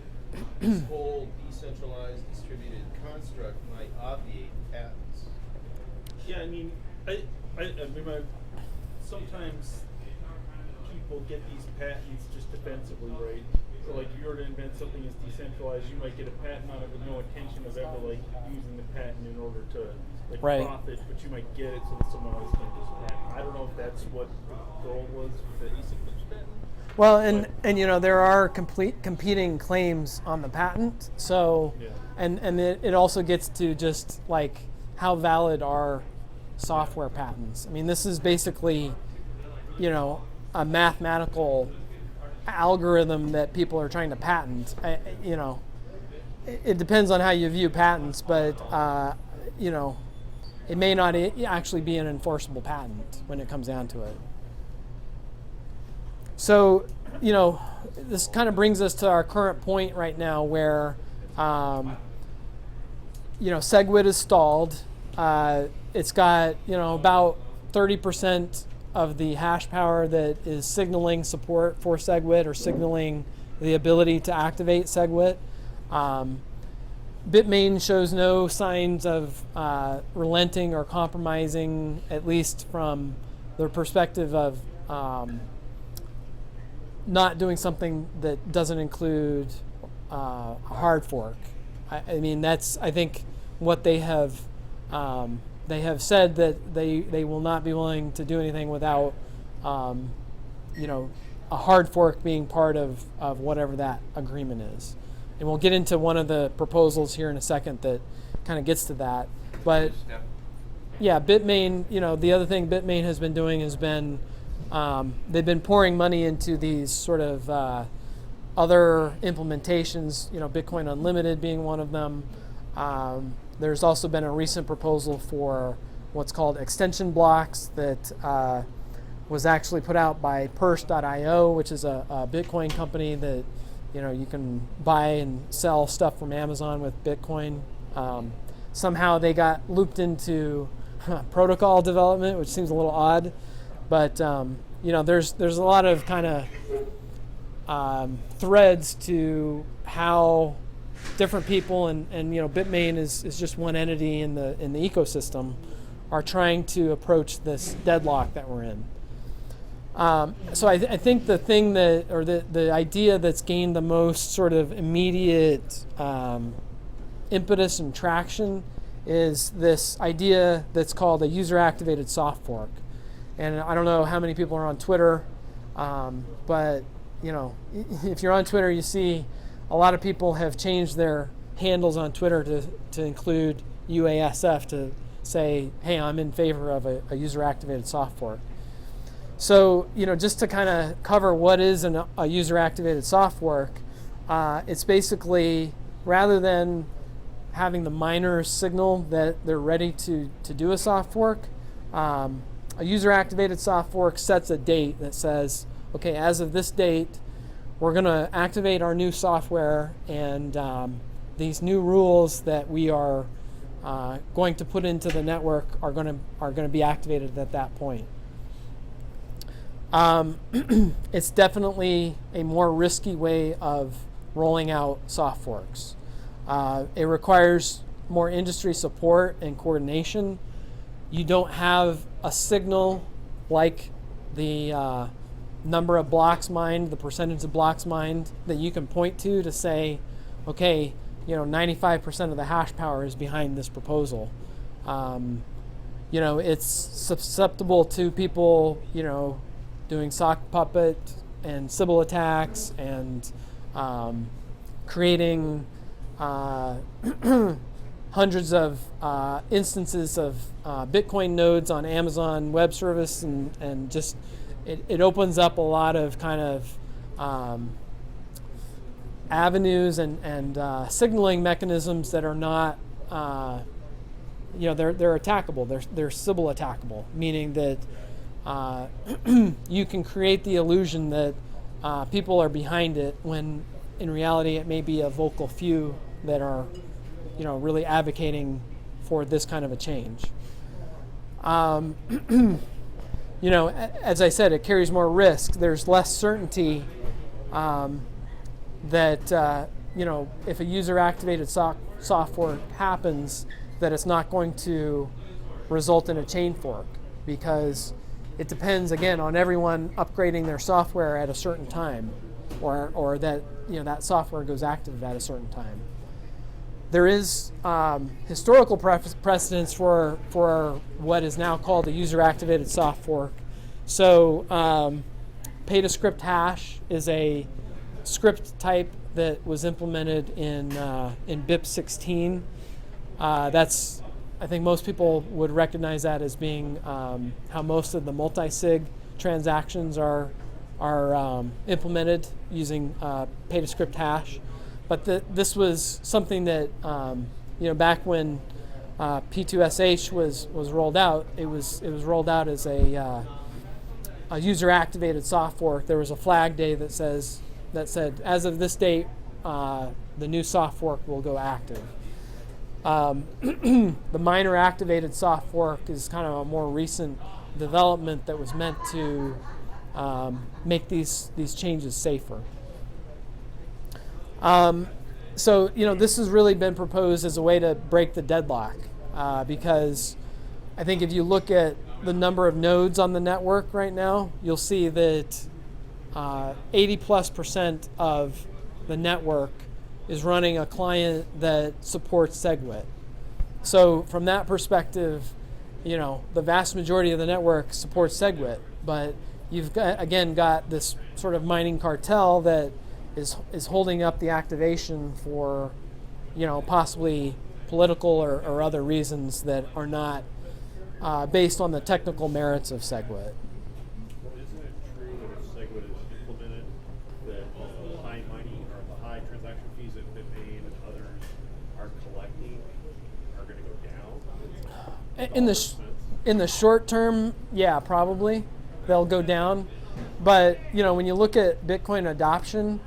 this whole decentralized distributed construct might obviate patents. Yeah, sometimes people get these patents just defensively, right? So like if you were to invent something that's decentralized, you might get a patent on it with no intention of ever using the patent in order to Right. profit, but you might get it so that someone else can just patent. I don't know if that's what the goal was with the ASIC patent. well, and there are competing claims on the patent. So, Yeah. and it also gets to just like how valid are software patents. I mean, this is basically, a mathematical algorithm that people are trying to patent. It depends on how you view patents, but it may not actually be an enforceable patent when it comes down to it. So, this kind of brings us to our current point right now where, SegWit is stalled. It's got, about 30% of the hash power that is signaling support for SegWit or signaling the ability to activate SegWit. Bitmain shows no signs of relenting or compromising, at least from the perspective of not doing something that doesn't include a hard fork. I mean, that's, I think, what they have said, that they will not be willing to do anything without a hard fork being part of whatever that agreement is. And we'll get into one of the proposals here in a second that kind of gets to that. But yeah, Bitmain, the other thing Bitmain has been doing has been, they've been pouring money into these sort of other implementations, Bitcoin Unlimited being one of them. There's also been a recent proposal for what's called extension blocks that was actually put out by Purse.io, which is a Bitcoin company that you can buy and sell stuff from Amazon with Bitcoin. Somehow they got looped into protocol development, which seems a little odd, but there's a lot of kind of threads to how different people and Bitmain is just one entity in the ecosystem are trying to approach this deadlock that we're in. So I think the thing the idea that's gained the most sort of immediate impetus and traction is this idea that's called a user-activated soft fork. And I don't know how many people are on Twitter, but if you're on Twitter, you see a lot of people have changed their handles on Twitter to include UASF to say, hey, I'm in favor of a user-activated soft fork. So, just to kind of cover what is a user-activated soft fork, it's basically, rather than having the miners signal that they're ready to do a soft fork, a user-activated soft fork sets a date that says, okay, as of this date, we're going to activate our new software, and these new rules that we are going to put into the network are going to be activated at that point. It's definitely a more risky way of rolling out soft forks. It requires more industry support and coordination. You don't have a signal like the number of blocks mined, the percentage of blocks mined that you can point to say, okay, 95% of the hash power is behind this proposal. It's susceptible to people, doing sock puppet and Sybil attacks and creating hundreds of instances of Bitcoin nodes on Amazon Web Service, and just it opens up a lot of kind of avenues and signaling mechanisms that are not, they're attackable. They're Sybil attackable, meaning that you can create the illusion that people are behind it when in reality it may be a vocal few that are really advocating for this kind of a change. As I said, it carries more risk. There's less certainty that if a user-activated soft fork happens, that it's not going to result in a chain fork, because it depends again on everyone upgrading their software at a certain time, or that that software goes active at a certain time. There is historical precedence for what is now called a user-activated soft fork. So pay-to-script hash is a script type that was implemented in BIP 16. That's, I think most people would recognize that as being how most of the multi-sig transactions are implemented using pay-to-script hash. But this was something that back when P2SH was rolled out, it was rolled out as a user-activated soft fork. There was a flag day that said as of this date, the new soft fork will go active. The miner-activated soft fork is kind of a more recent development that was meant to make these changes safer. So this has really been proposed as a way to break the deadlock, because I think if you look at the number of nodes on the network right now, you'll see that 80+% of the network is running a client that supports SegWit. So from that perspective, the vast majority of the network supports SegWit, but you've got this sort of mining cartel that is holding up the activation for, possibly political or other reasons that are not based on the technical merits of SegWit. Well, isn't it true that if SegWit is implemented, that the high mining or the high transaction fees that Bitmain and others are collecting are going to go down? In the short term, yeah, probably they'll go down. But when you look at Bitcoin adoption,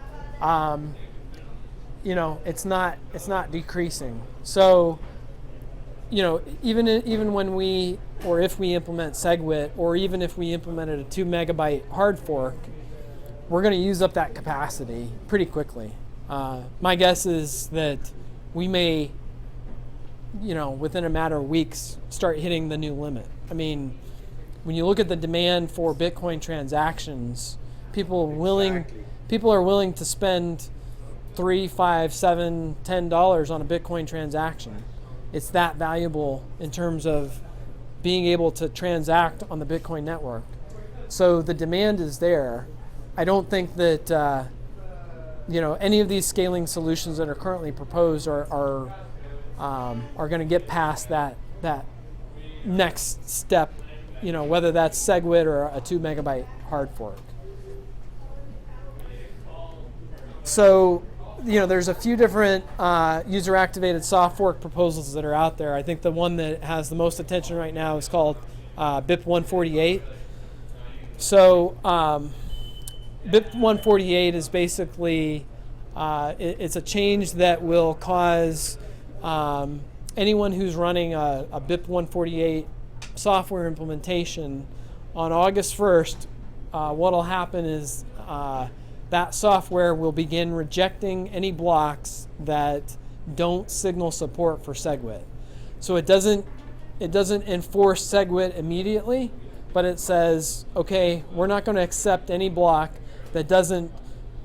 it's not decreasing. So, even when if we implement SegWit, or even if we implemented a 2 megabyte hard fork, we're going to use up that capacity pretty quickly. My guess is that we may, within a matter of weeks, start hitting the new limit. I mean, when you look at the demand for Bitcoin transactions, people are willing to spend $3, $5, $7, $10 on a Bitcoin transaction. It's that valuable in terms of being able to transact on the Bitcoin network. So the demand is there. I don't think that any of these scaling solutions that are currently proposed are going to get past that next step. Whether that's SegWit or a 2 megabyte hard fork. So, there's a few different user-activated soft fork proposals that are out there. I think the one that has the most attention right now is called BIP 148. So, BIP 148 is basically it's a change that will cause anyone who's running a BIP 148 software implementation on August 1st, what will happen is that software will begin rejecting any blocks that don't signal support for SegWit. So it doesn't enforce SegWit immediately, but it says, okay, we're not going to accept any block that doesn't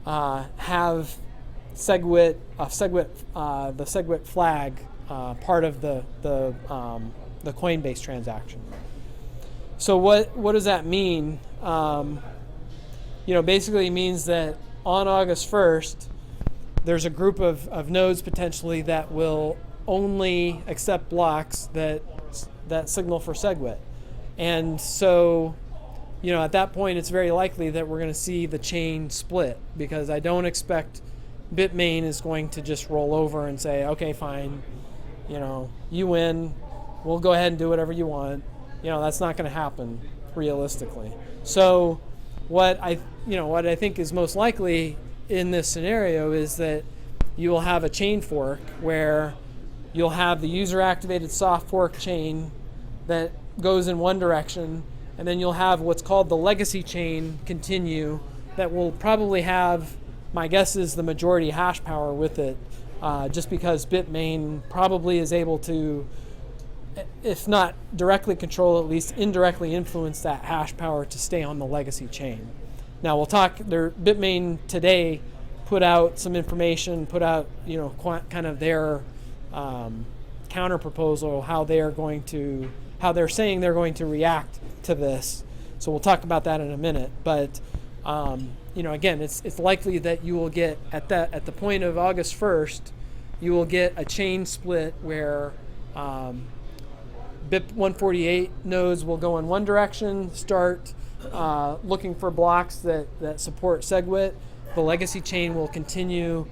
have SegWit, the SegWit flag part of the Coinbase transaction. So what does that mean? Basically it means that on August 1st, there's a group of nodes potentially that will only accept blocks that signal for SegWit. And so, at that point, it's very likely that we're going to see the chain split, because I don't expect Bitmain is going to just roll over and say, okay, fine, you win, we'll go ahead and do whatever you want. That's not going to happen realistically. So what I think is most likely in this scenario is that you will have a chain fork where you'll have the user-activated soft fork chain that goes in one direction, and then you'll have what's called the legacy chain continue that will probably have, my guess is, the majority hash power with it, just because Bitmain probably is able to, if not directly control, at least indirectly influence that hash power to stay on the legacy chain. Now we'll talk, Bitmain today put out some information, kind of their counter proposal, how they're saying they're going to react to this. So we'll talk about that in a minute. But again, it's likely that you will get at the point of August 1st, you will get a chain split where BIP 148 nodes will go in one direction, start looking for blocks that support SegWit. The legacy chain will continue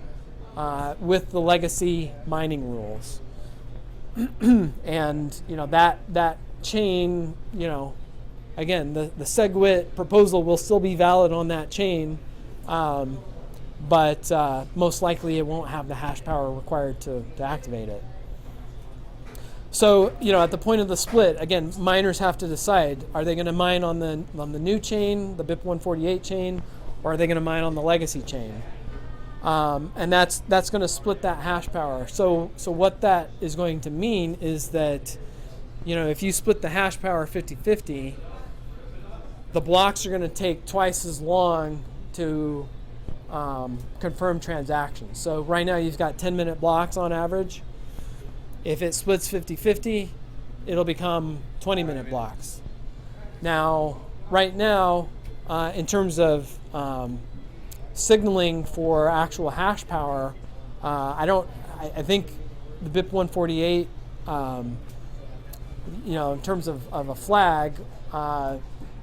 with the legacy mining rules. And that chain, again, the SegWit proposal will still be valid on that chain, but most likely it won't have the hash power required to activate it. So, at the point of the split, again, miners have to decide: are they going to mine on the new chain, the BIP 148 chain, or are they going to mine on the legacy chain? And that's going to split that hash power. So what that is going to mean is that, if you split the hash power 50-50, the blocks are going to take twice as long to confirm transactions. So right now you've got 10-minute blocks on average. If it splits 50-50, it'll become 20-minute blocks. Now, right now, in terms of signaling for actual hash power, I think the BIP 148, in terms of a flag,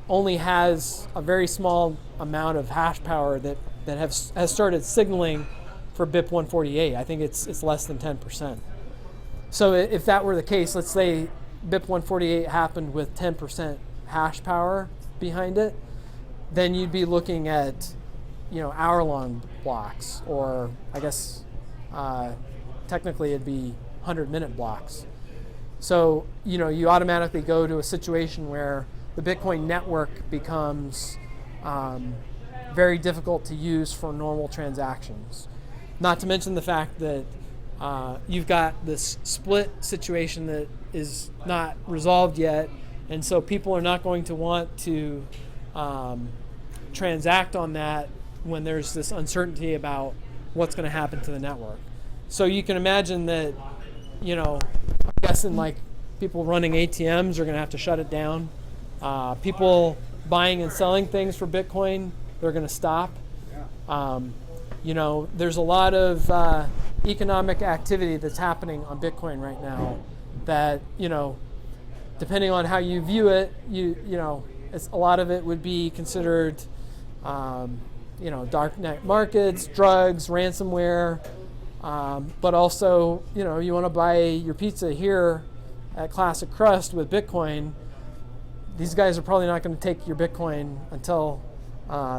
only has a very small amount of hash power that has started signaling for BIP 148. I think it's less than 10%. So if that were the case, let's say BIP 148 happened with 10% hash power behind it, then you'd be looking at, hour-long blocks, or I guess technically it'd be 100-minute blocks. So, you automatically go to a situation where the Bitcoin network becomes very difficult to use for normal transactions. Not to mention the fact that you've got this split situation that is not resolved yet, and so people are not going to want to transact on that when there's this uncertainty about what's going to happen to the network. So you can imagine that, I'm guessing like people running ATMs are going to have to shut it down. People buying and selling things for Bitcoin, they're going to stop. There's a lot of economic activity that's happening on Bitcoin right now that, depending on how you view it, a lot of it would be considered, dark net markets, drugs, ransomware, but also, you want to buy your pizza here at Classic Crust with Bitcoin. These guys are probably not going to take your Bitcoin until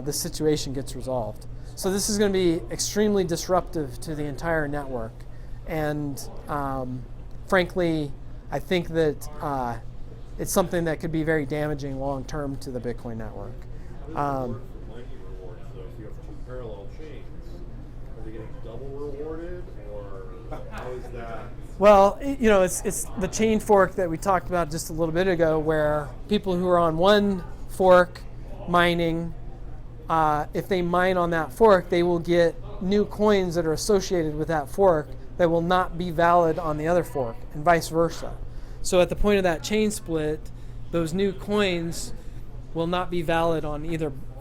this situation gets resolved. So this is going to be extremely disruptive to the entire network. And frankly, I think that it's something that could be very damaging long term to the Bitcoin network. Mining rewards, though, if you have two parallel chains, are they getting double rewarded, or how is that? Well, it's the chain fork that we talked about just a little bit ago, where people who are on one fork mining, if they mine on that fork, they will get new coins that are associated with that fork that will not be valid on the other fork, and vice versa. So at the point of that chain split, those new coins will not be valid on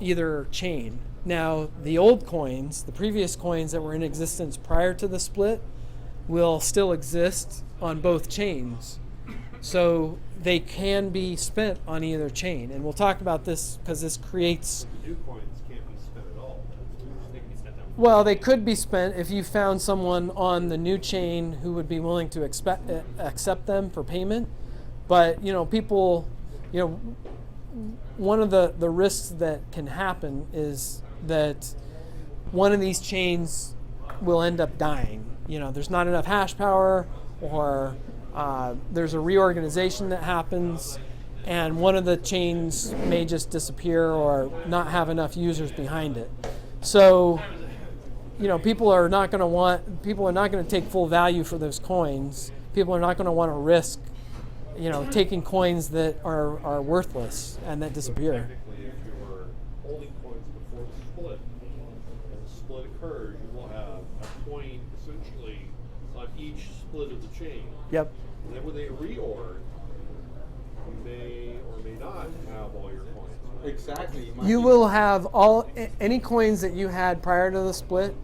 either chain. Now, the old coins, the previous coins that were in existence prior to the split, will still exist on both chains. So they can be spent on either chain. And we'll talk about this because this creates... The new coins can't be spent at all. They can be spent down. Well, they could be spent if you found someone on the new chain who would be willing to accept them for payment. But, people, one of the risks that can happen is that one of these chains will end up dying. There's not enough hash power, or there's a reorganization that happens, and one of the chains may just disappear or not have enough users behind it. So, people are not going to take full value for those coins. People are not going to want to risk, taking coins that are worthless and that disappear. Technically, if you were holding coins before the split, and the split occurs, you will have a coin essentially on each split of the chain. Yep. And then when they reorg, you may or may not have all your coins. Exactly. You will have any coins that you had prior to the split.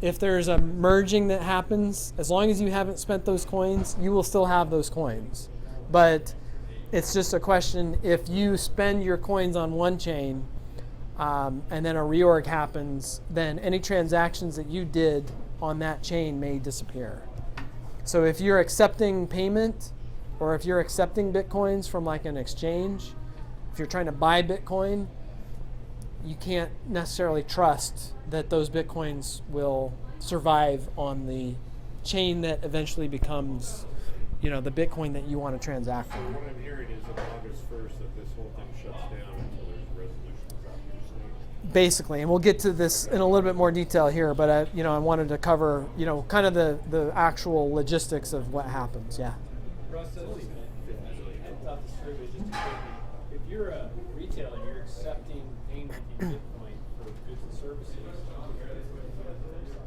If there's a merging that happens, as long as you haven't spent those coins, you will still have those coins. But it's just a question, if you spend your coins on one chain and then a reorg happens, then any transactions that you did on that chain may disappear. So if you're accepting payment, or if you're accepting Bitcoins from like an exchange, if you're trying to buy Bitcoin, you can't necessarily trust that those Bitcoins will survive on the chain that eventually becomes, the Bitcoin that you want to transact on. What I'm hearing is on August 1st that this whole thing shuts down until there's a resolution. Is that what you're saying? Basically, and we'll get to this in a little bit more detail here, but I wanted to cover, kind of the actual logistics of what happens. Yeah. Russ, if you're a retailer, you're accepting payment in Bitcoin for goods and services.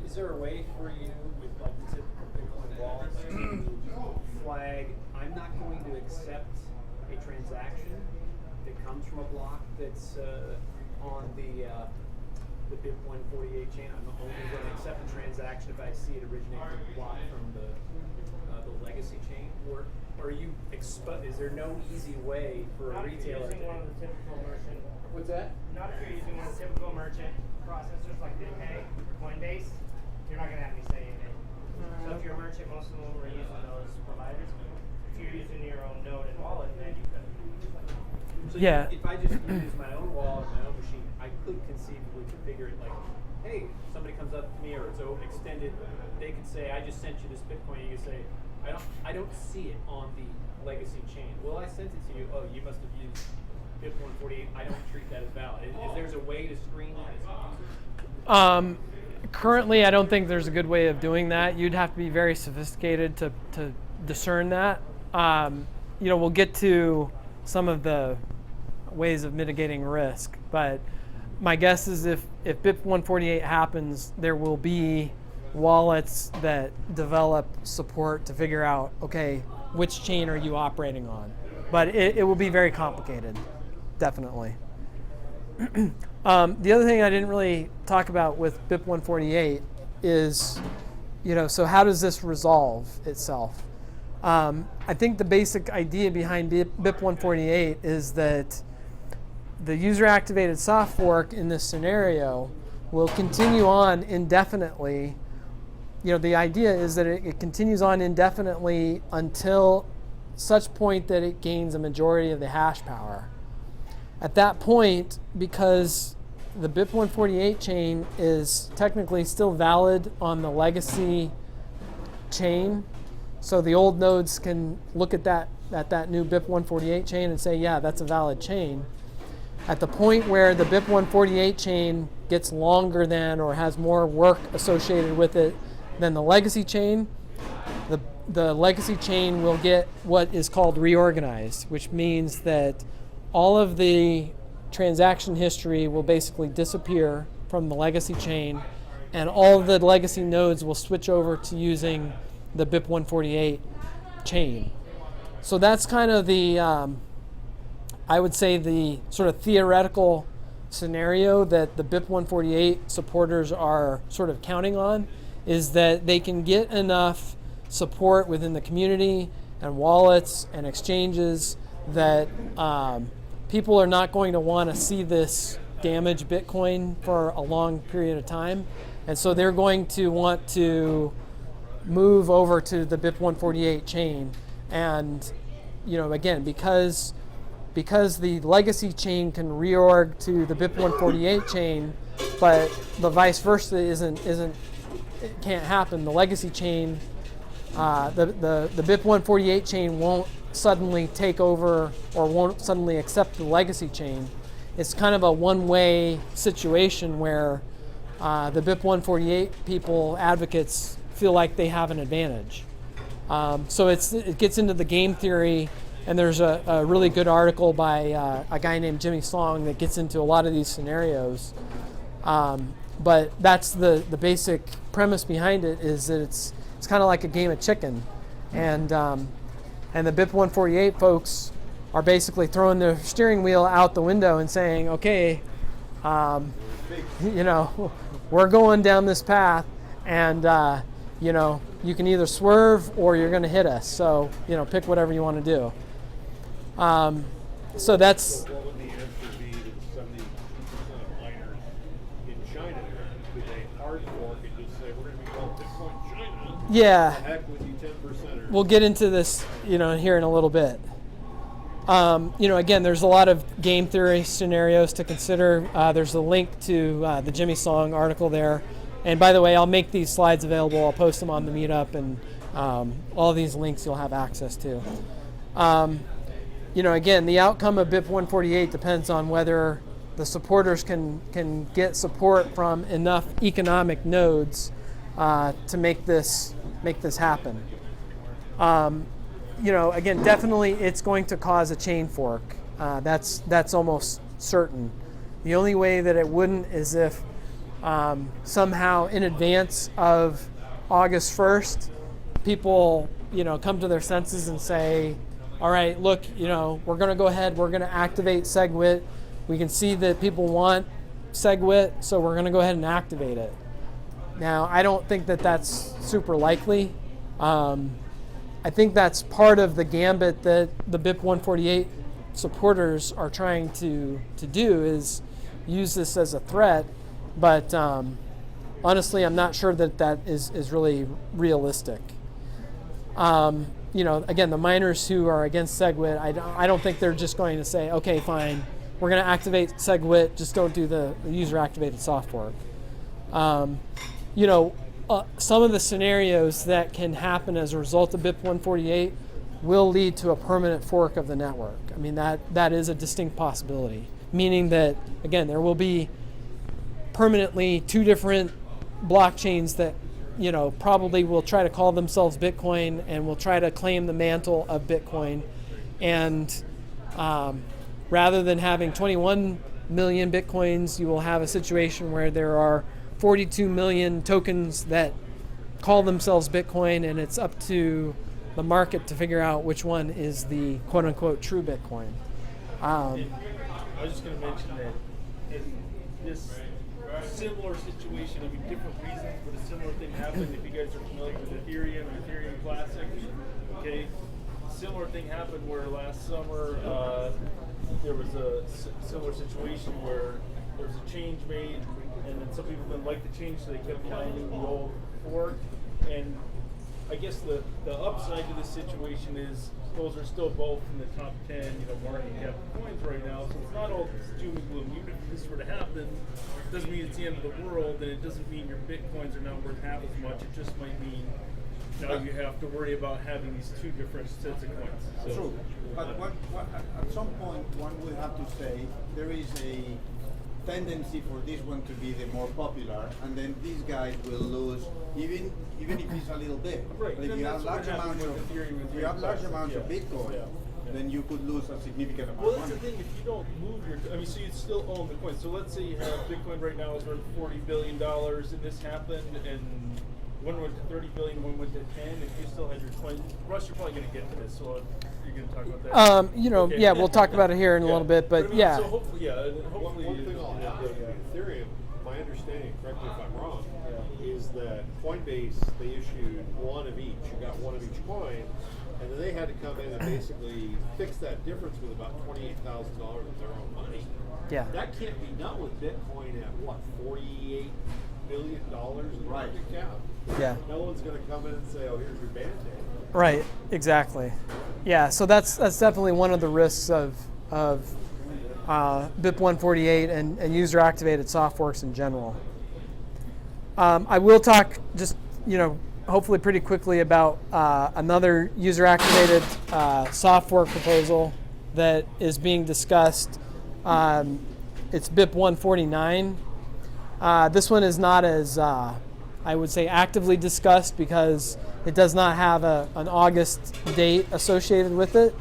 Is there a way for you with like the typical Bitcoin wallets to flag, I'm not going to accept a transaction that comes from a block that's on the the BIP 148 chain, I'm only going to accept a transaction if I see it originate from the legacy chain, or are you is there no easy way for a Not if you're retailer using one of the typical merchant. What's that? Not if you're using one of the typical merchant processors like Bitmain or Coinbase. You're not going to have any say in it. So if you're a merchant, most of them are using those providers. If you're using your own node and wallet, then you could. So Yeah. if I just use my own wallet, my own machine, I could conceivably configure it like, hey, somebody comes up to me or it's open extended, they could say, I just sent you this Bitcoin. You could say, I don't see it on the legacy chain. Well, I sent it to you. Oh, you must have used BIP 148. I don't treat that as valid. Is there a way to screen that as a user? Currently, I don't think there's a good way of doing that. You'd have to be very sophisticated to discern that. We'll get to some of the ways of mitigating risk, but my guess is if BIP 148 happens, there will be wallets that develop support to figure out, okay, which chain are you operating on? But it will be very complicated, definitely. The other thing I didn't really talk about with BIP 148 is, so how does this resolve itself? I think the basic idea behind BIP 148 is that the user-activated soft fork in this scenario will continue on indefinitely. The idea is that it continues on indefinitely until such point that it gains a majority of the hash power. At that point, because the BIP 148 chain is technically still valid on the legacy chain, so the old nodes can look at that new BIP 148 chain and say, yeah, that's a valid chain. At the point where the BIP 148 chain gets longer than or has more work associated with it than the legacy chain, the legacy chain will get what is called reorganized, which means that all of the transaction history will basically disappear from the legacy chain, and all of the legacy nodes will switch over to using the BIP 148 chain. So that's kind of the, I would say, the sort of theoretical scenario that the BIP 148 supporters are sort of counting on, is that they can get enough support within the community and wallets and exchanges that people are not going to want to see this damage Bitcoin for a long period of time. And so they're going to want to move over to the BIP 148 chain. And, again, because the legacy chain can reorg to the BIP 148 chain, but the vice versa it can't happen. The legacy chain, the BIP 148 chain won't suddenly take over or won't suddenly accept the legacy chain. It's kind of a one-way situation where the BIP 148 people, advocates, feel like they have an advantage. So it gets into the game theory, and there's a really good article by a guy named Jimmy Song that gets into a lot of these scenarios. But that's the basic premise behind it, is that it's kind of like a game of chicken. And the BIP 148 folks are basically throwing their steering wheel out the window and saying, okay, we're going down this path, and you can either swerve or you're going to hit us. So pick whatever you want to do. So that's. So what would the answer be to the 70% of miners in China? Could they hard fork and just say, we're going to be called Bitcoin China? Yeah. Heck with you 10%ers. We'll get into this, here in a little bit. Again, there's a lot of game theory scenarios to consider. There's a link to the Jimmy Song article there. And by the way, I'll make these slides available. I'll post them on the meetup, and all these links you'll have access to. Again, the outcome of BIP 148 depends on whether the supporters can get support from enough economic nodes to make this happen. Again, definitely it's going to cause a chain fork. That's almost certain. The only way that it wouldn't is if somehow in advance of August 1st, people come to their senses and say, all right, look, we're going to go ahead, we're going to activate SegWit. We can see that people want SegWit, so we're going to go ahead and activate it. Now, I don't think that that's super likely. I think that's part of the gambit that the BIP 148 supporters are trying to do, is use this as a threat, but honestly, I'm not sure that that is really realistic. Again, the miners who are against SegWit, I don't think they're just going to say, okay, fine, we're going to activate SegWit, just don't do the user-activated soft fork. Some of the scenarios that can happen as a result of BIP 148 will lead to a permanent fork of the network. I mean, that is a distinct possibility, meaning that, again, there will be permanently two different blockchains that probably will try to call themselves Bitcoin and will try to claim the mantle of Bitcoin. And rather than having 21 million Bitcoins, you will have a situation where there are 42 million tokens that call themselves Bitcoin, and it's up to the market to figure out which one is the quote-unquote true Bitcoin. I was just going to mention that in this similar situation, I mean, different reasons, but a similar thing happened. If you guys are familiar with Ethereum and Ethereum Classic, okay, similar thing happened where last summer there was a similar situation where there was a change made, and then some people didn't like the change, so they kept mining the old fork. And I guess the upside to this situation is those are still both in the top 10, market cap coins right now. So it's not all doom and gloom. Even if this were to happen, it doesn't mean it's the end of the world, and it doesn't mean your Bitcoins are now worth half as much. It just might mean now you have to worry about having these two different sets of coins. So, true. But at some point, one will have to say there is a tendency for this one to be the more popular, and then these guys will lose, even if it's a little bit. Right. But if you have large amounts of Bitcoin, then you could lose a significant amount well, of that's money. the thing. If you don't move so you'd still own the coin. So let's say you have Bitcoin right now is worth $40 billion, and this happened, and one went to 30 billion, one went to 10. If you still had your coin, Russ, you're probably going to get to this. So you're going to talk about that. Okay. Yeah, we'll talk about it here in a little bit, but yeah. So hopefully, hopefully One thing I'll add with Ethereum, my understanding, correct me if I'm wrong, is that Coinbase, they issued one of each. You got one of each coin, and then they had to come in and basically fix that difference with about $28,000 of their own money. Yeah. That can't be done with Bitcoin at what, $48 billion in market cap? Yeah. No one's going to come in and say, "Oh, here's your Band-Aid." Right. Exactly. Yeah. So that's definitely one of the risks of BIP 148 and user-activated soft forks in general. I will talk just hopefully pretty quickly about another user-activated soft fork proposal that is being discussed. It's BIP 149. This one is not as, I would say, actively discussed because it does not have an August date associated with it.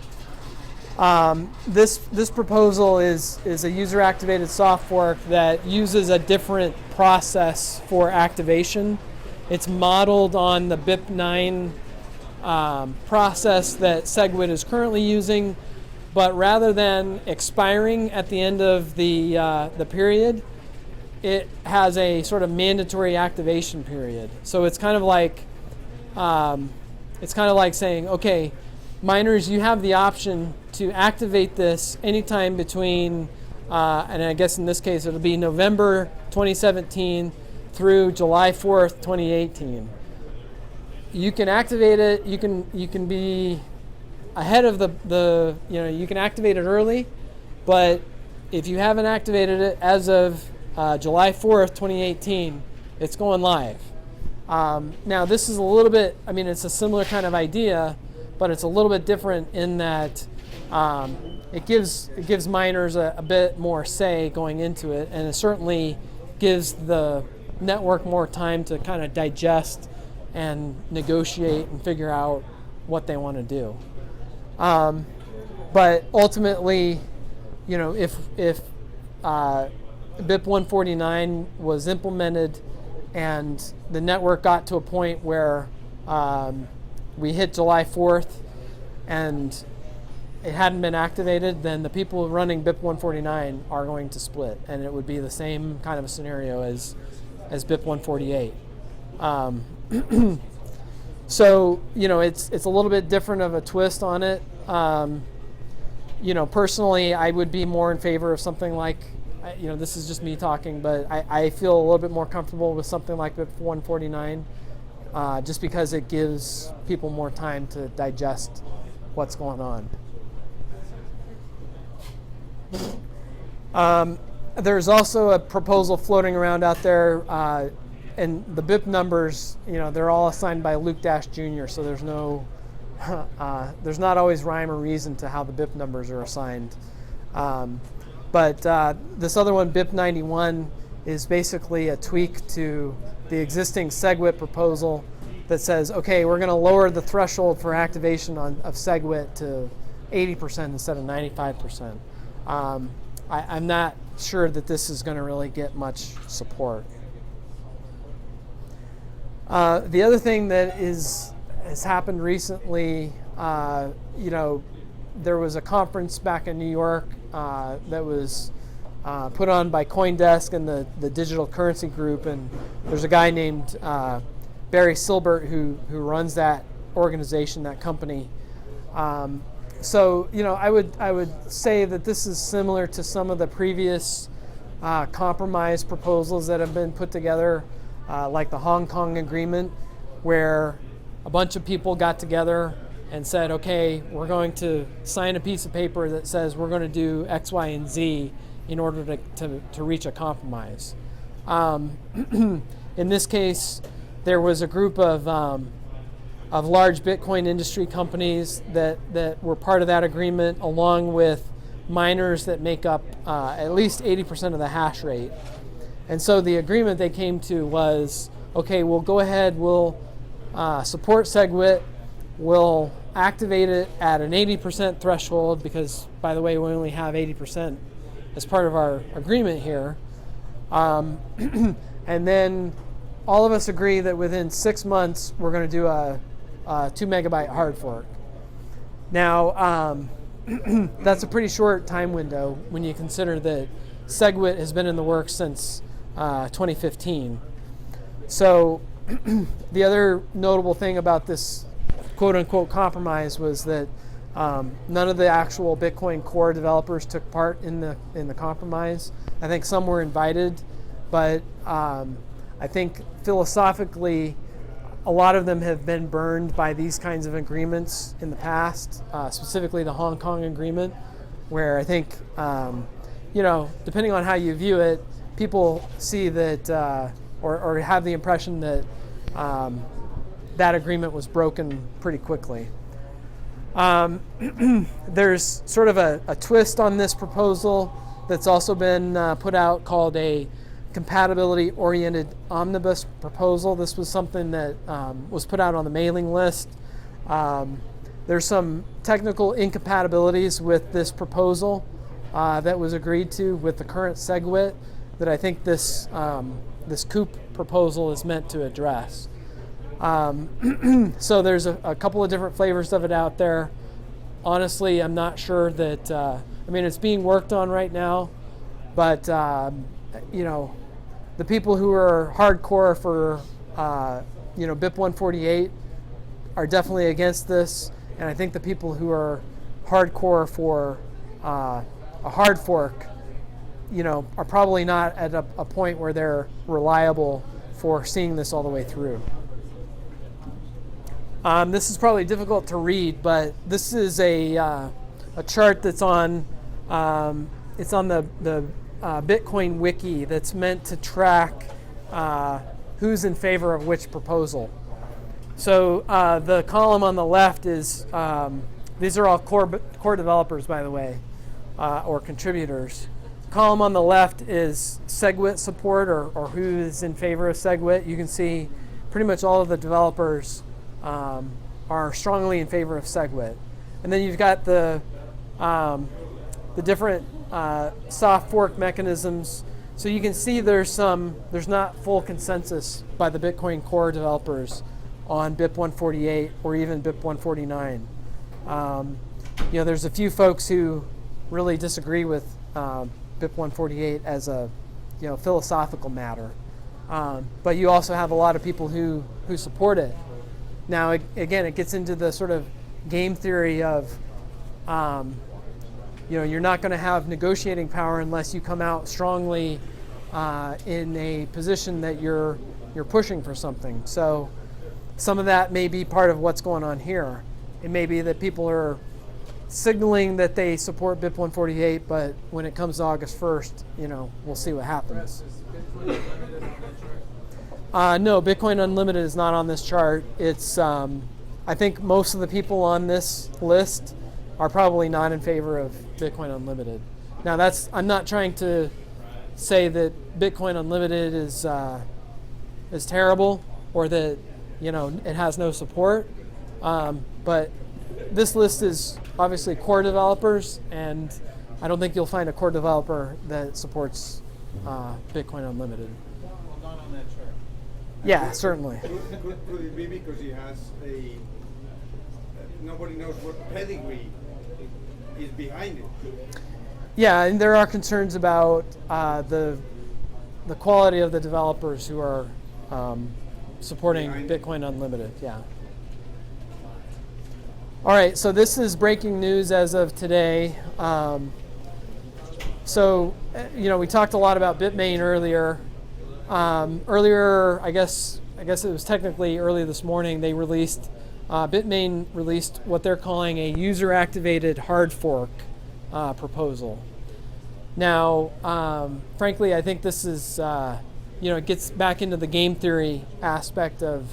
This proposal is a user-activated soft fork that uses a different process for activation. It's modeled on the BIP9 process that SegWit is currently using, but rather than expiring at the end of the period, it has a sort of mandatory activation period. So it's kind of like saying, okay, miners, you have the option to activate this anytime between, and I guess in this case it'll be November 2017 through July 4th, 2018. You can activate it. You can be ahead of you can activate it early, but if you haven't activated it as of July 4th, 2018, it's going live. Now this is a little bit, it's a similar kind of idea, but it's a little bit different in that it gives miners a bit more say going into it, and it certainly gives the network more time to kind of digest and negotiate and figure out what they want to do. But ultimately, if BIP 149 was implemented and the network got to a point where we hit July 4th and it hadn't been activated, then the people running BIP 149 are going to split, and it would be the same kind of a scenario as BIP 148. So it's a little bit different of a twist on it. Personally, I would be more in favor of something like, this is just me talking, but I feel a little bit more comfortable with something like BIP 149, just because it gives people more time to digest what's going on. There's also a proposal floating around out there, and the BIP numbers, they're all assigned by Luke Dash Jr., so there's not always rhyme or reason to how the BIP numbers are assigned. But this other one, BIP 91, is basically a tweak to the existing SegWit proposal that says, okay, we're going to lower the threshold for activation of SegWit to 80% instead of 95%. I'm not sure that this is going to really get much support. The other thing that has happened recently, there was a conference back in New York that was put on by CoinDesk and the Digital Currency Group, and there's a guy named Barry Silbert who runs that organization, that company. So I would say that this is similar to some of the previous compromise proposals that have been put together, like the Hong Kong agreement, where a bunch of people got together and said, okay, we're going to sign a piece of paper that says we're going to do X, Y, and Z in order to reach a compromise. In this case, there was a group of large Bitcoin industry companies that were part of that agreement, along with miners that make up at least 80% of the hash rate. And so the agreement they came to was, okay, we'll go ahead, we'll support SegWit, we'll activate it at an 80% threshold, because, by the way, we only have 80% as part of our agreement here. And then all of us agree that within 6 months we're going to do a 2 megabyte hard fork. Now, that's a pretty short time window when you consider that SegWit has been in the works since 2015. So the other notable thing about this quote-unquote compromise was that none of the actual Bitcoin core developers took part in the compromise. I think some were invited, but I think philosophically a lot of them have been burned by these kinds of agreements in the past, specifically the Hong Kong agreement, where I think, depending on how you view it, people see that or have the impression that that agreement was broken pretty quickly. There's sort of a twist on this proposal that's also been put out called a compatibility-oriented omnibus proposal. This was something that was put out on the mailing list. There's some technical incompatibilities with this proposal that was agreed to with the current SegWit that I think this COOP proposal is meant to address. So there's a couple of different flavors of it out there. Honestly, I'm not sure that, it's being worked on right now, but, the people who are hardcore for, BIP 148 are definitely against this, and I think the people who are hardcore for a hard fork, are probably not at a point where they're reliable for seeing this all the way through. This is probably difficult to read, but this is a chart that's on it's on the Bitcoin wiki that's meant to track who's in favor of which proposal. So the column on the left is these are all core developers, by the way, or contributors. The column on the left is SegWit support, or who is in favor of SegWit. You can see pretty much all of the developers are strongly in favor of SegWit. And then you've got the different soft fork mechanisms. So you can see there's not full consensus by the Bitcoin core developers on BIP 148 or even BIP 149. there's a few folks who really disagree with BIP 148 as a philosophical matter, but you also have a lot of people who support it. Now, again, it gets into the sort of game theory of you're not going to have negotiating power unless you come out strongly in a position that you're pushing for something. So some of that may be part of what's going on here. It may be that people are signaling that they support BIP 148, but when it comes to August 1st, we'll see what happens. No, Bitcoin Unlimited is not on this chart. It's I think most of the people on this list are probably not in favor of Bitcoin Unlimited. Now, I'm not trying to say that Bitcoin Unlimited is terrible or that it has no support, but this list is obviously core developers, and I don't think you'll find a core developer that supports Bitcoin Unlimited. Well, not on that chart. Yeah, certainly. Could it be because he has nobody knows what pedigree is behind it? Yeah, and there are concerns about the quality of the developers who are supporting Bitcoin Unlimited. Yeah. All right, so this is breaking news as of today. We talked a lot about Bitmain earlier. I guess it was technically early this morning. Bitmain released what they're calling a user-activated hard fork proposal. Now, frankly, I think this is, it gets back into the game theory aspect of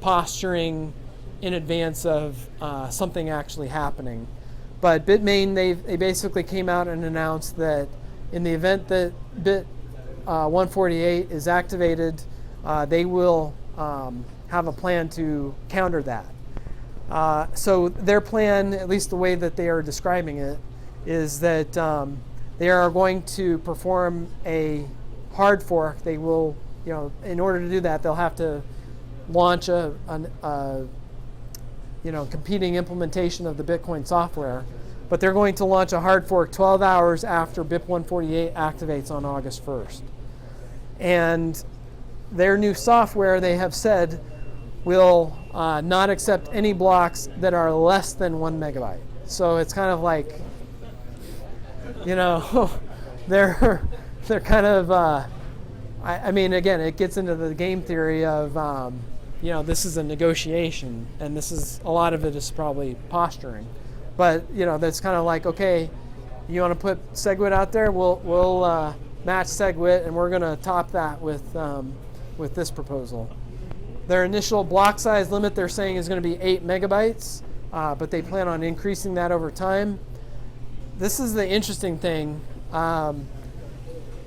posturing in advance of something actually happening. But Bitmain, they basically came out and announced that in the event that BIP 148 is activated, they will have a plan to counter that. So their plan, at least the way that they are describing it, is that they are going to perform a hard fork. They will, in order to do that, they'll have to launch a competing implementation of the Bitcoin software, but they're going to launch a hard fork 12 hours after BIP 148 activates on August 1st. And their new software, they have said, will not accept any blocks that are less than 1 megabyte. So it's kind of like, they're kind of, I mean, again, it gets into the game theory of, this is a negotiation, and a lot of it is probably posturing. But, that's kind of like, okay, you want to put SegWit out there? We'll match SegWit, and we're going to top that with this proposal. Their initial block size limit, they're saying, is going to be 8 megabytes, but they plan on increasing that over time. This is the interesting thing.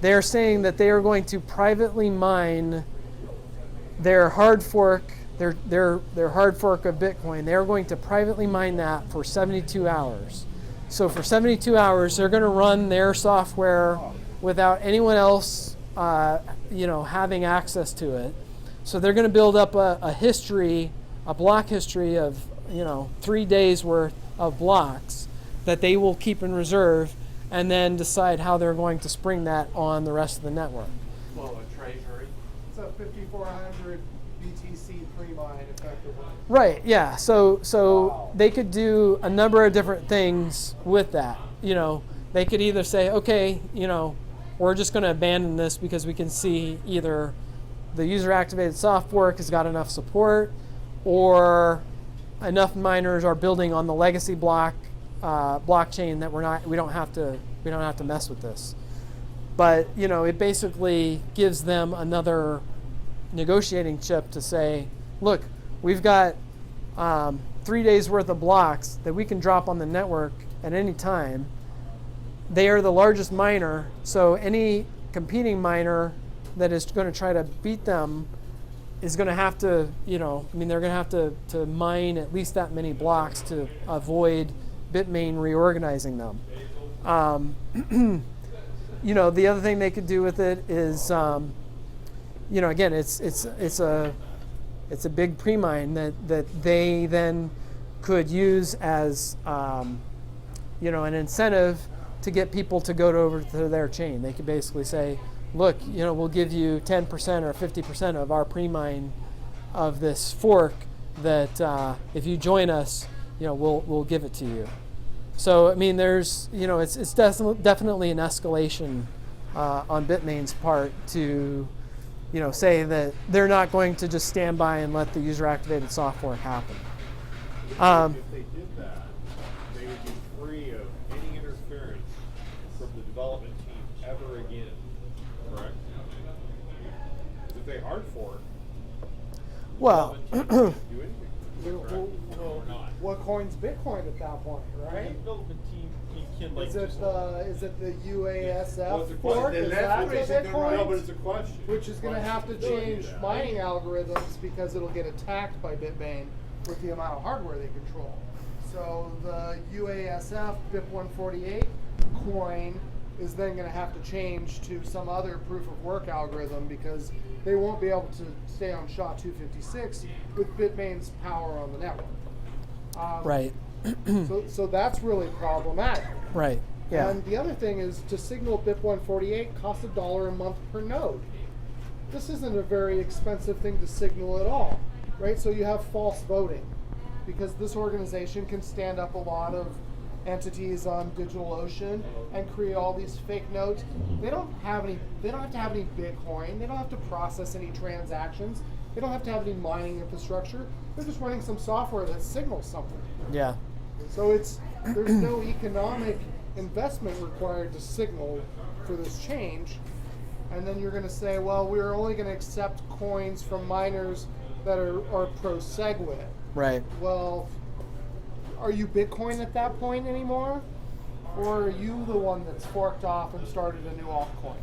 They're saying that they are going to privately mine their hard fork, their hard fork of Bitcoin. They're going to privately mine that for 72 hours. So for 72 hours, they're going to run their software without anyone else, having access to it. So they're going to build up a history, a block history of, 3 days worth of blocks that they will keep in reserve, and then decide how they're going to spring that on the rest of the network. Well, a treasury. It's a 5,400 BTC pre-mine effectively. Right, yeah. So they could do a number of different things with that. They could either say, okay, we're just going to abandon this because we can see either the user-activated soft fork has got enough support, or enough miners are building on the legacy blockchain that we don't have to mess with this. But it basically gives them another negotiating chip to say, look, we've got 3 days worth of blocks that we can drop on the network at any time. They are the largest miner, so any competing miner that is going to try to beat them is going to have to, they're going to have to mine at least that many blocks to avoid Bitmain reorganizing them. The other thing they could do with it is, again, it's a big pre-mine that they then could use as you know, an incentive to get people to go over to their chain. They could basically say, look, you know, we'll give you 10% or 50% of our pre-mine of this fork that if you join us, you know, we'll give it to you. So I mean, there's, you know, it's definitely an escalation on Bitmain's part to, you know, say that they're not going to just stand by and let the user-activated soft fork happen. If they did that, they would be free of any interference from the development team ever again, correct? If they hard fork, Well, the development team can't do anything, Well, correct? Or not? what coin's Bitcoin at that point, The right? development team, you can like Is it just- the UASF Well, it's a fork? question. Is The that left the is in the right. No, but Bitcoin? it's a question. Which is going to have to Question. change Yeah. mining algorithms because it'll get attacked by Bitmain with the amount of hardware they control. So the UASF BIP148 coin is then going to have to change to some other proof of work algorithm because they won't be able to stay on SHA-256 with Bitmain's power on the network. right, So that's really problematic. right, yeah, And the other thing is to signal BIP148 costs $1 a month per node. This isn't a very expensive thing to signal at all, right? So you have false voting because this organization can stand up a lot of entities on DigitalOcean and create all these fake nodes. They don't have to have any Bitcoin. They don't have to process any transactions. They don't have to have any mining infrastructure. They're just running some software that signals something. yeah, So there's no economic investment required to signal for this change. And then you're going to say, well, we're only going to accept coins from miners that are pro SegWit. right. Well, are you Bitcoin at that point anymore? Or are you the one that's forked off and started a new altcoin?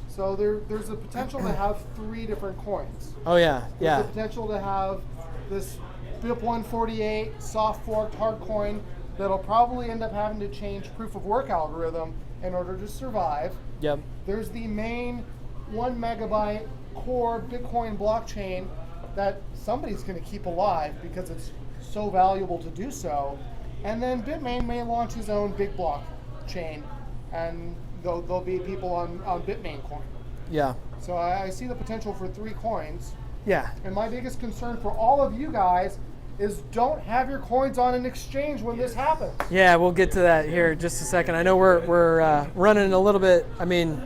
So there's a potential to have 3 different coins. Oh yeah, There's yeah, the potential to have this BIP148 soft forked hard coin that'll probably end up having to change proof of work algorithm in order to survive. yep, There's the main 1 megabyte core Bitcoin blockchain that somebody's going to keep alive because it's so valuable to do so. And then Bitmain may launch his own big blockchain, and there'll be people on Bitmain coin. yeah, So I see the potential for 3 coins. yeah. And my biggest concern for all of you guys is don't have your coins on an exchange when this happens. Yeah, we'll get to that here in just a second. I know we're running a little bit. I mean,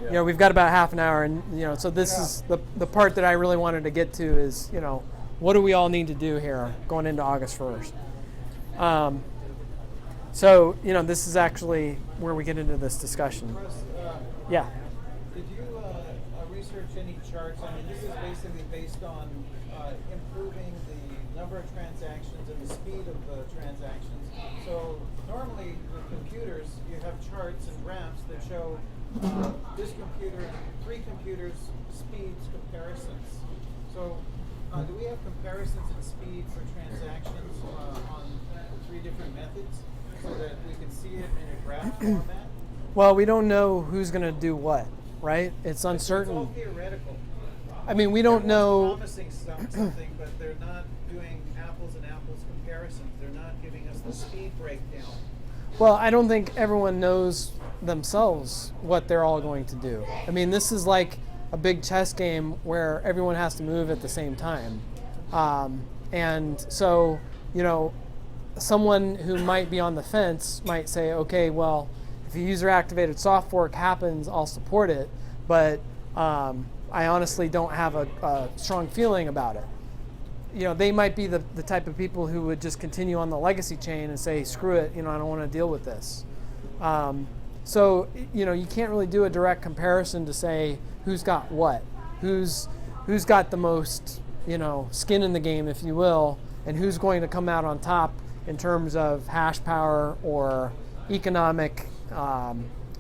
you know, we've got about half an hour, and you know, so this is the part that I really wanted to get to is, you know, what do we all need to do here going into August 1st? So, you know, this is actually where we get into this discussion. Russ, Yeah. did you research any charts? I mean, this is basically based on improving the number of transactions and the speed of the transactions. So normally with computers, you have charts and graphs that show this computer and 3 computers' speeds comparisons. So do we have comparisons in speed for transactions on the 3 different methods so that we can see it in a graph format? Well, we don't know who's going to do what, right? It's uncertain. It's all theoretical. I mean, we don't know. Promising something, but they're not doing apples and apples comparisons. They're not giving us the speed breakdown. Well, I don't think everyone knows themselves what they're all going to do. I mean, this is like a big chess game where everyone has to move at the same time. And so, you know, someone who might be on the fence might say, okay, well, if a user-activated soft fork happens, I'll support it, but I honestly don't have a strong feeling about it. You know, they might be the type of people who would just continue on the legacy chain and say, screw it, you know, I don't want to deal with this. So, you know, you can't really do a direct comparison to say who's got what, who's got the most, you know, skin in the game, if you will, and who's going to come out on top in terms of hash power or economic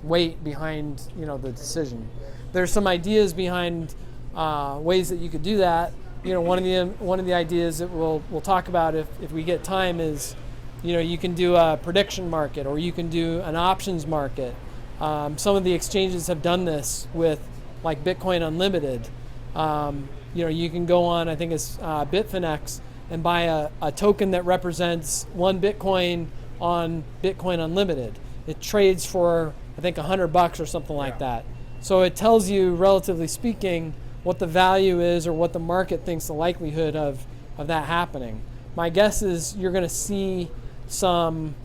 weight behind, you know, the decision. There's some ideas behind ways that you could do that. You know, one of the ideas that we'll talk about if we get time is, you know, you can do a prediction market or you can do an options market. Some of the exchanges have done this with like Bitcoin Unlimited. You know, you can go on, I think it's Bitfinex, and buy a token that represents 1 Bitcoin on Bitcoin Unlimited. It trades for, I think, $100 or something like that. So it tells you, relatively speaking, what the value is or what the market thinks the likelihood of that happening. My guess is you're going to see some,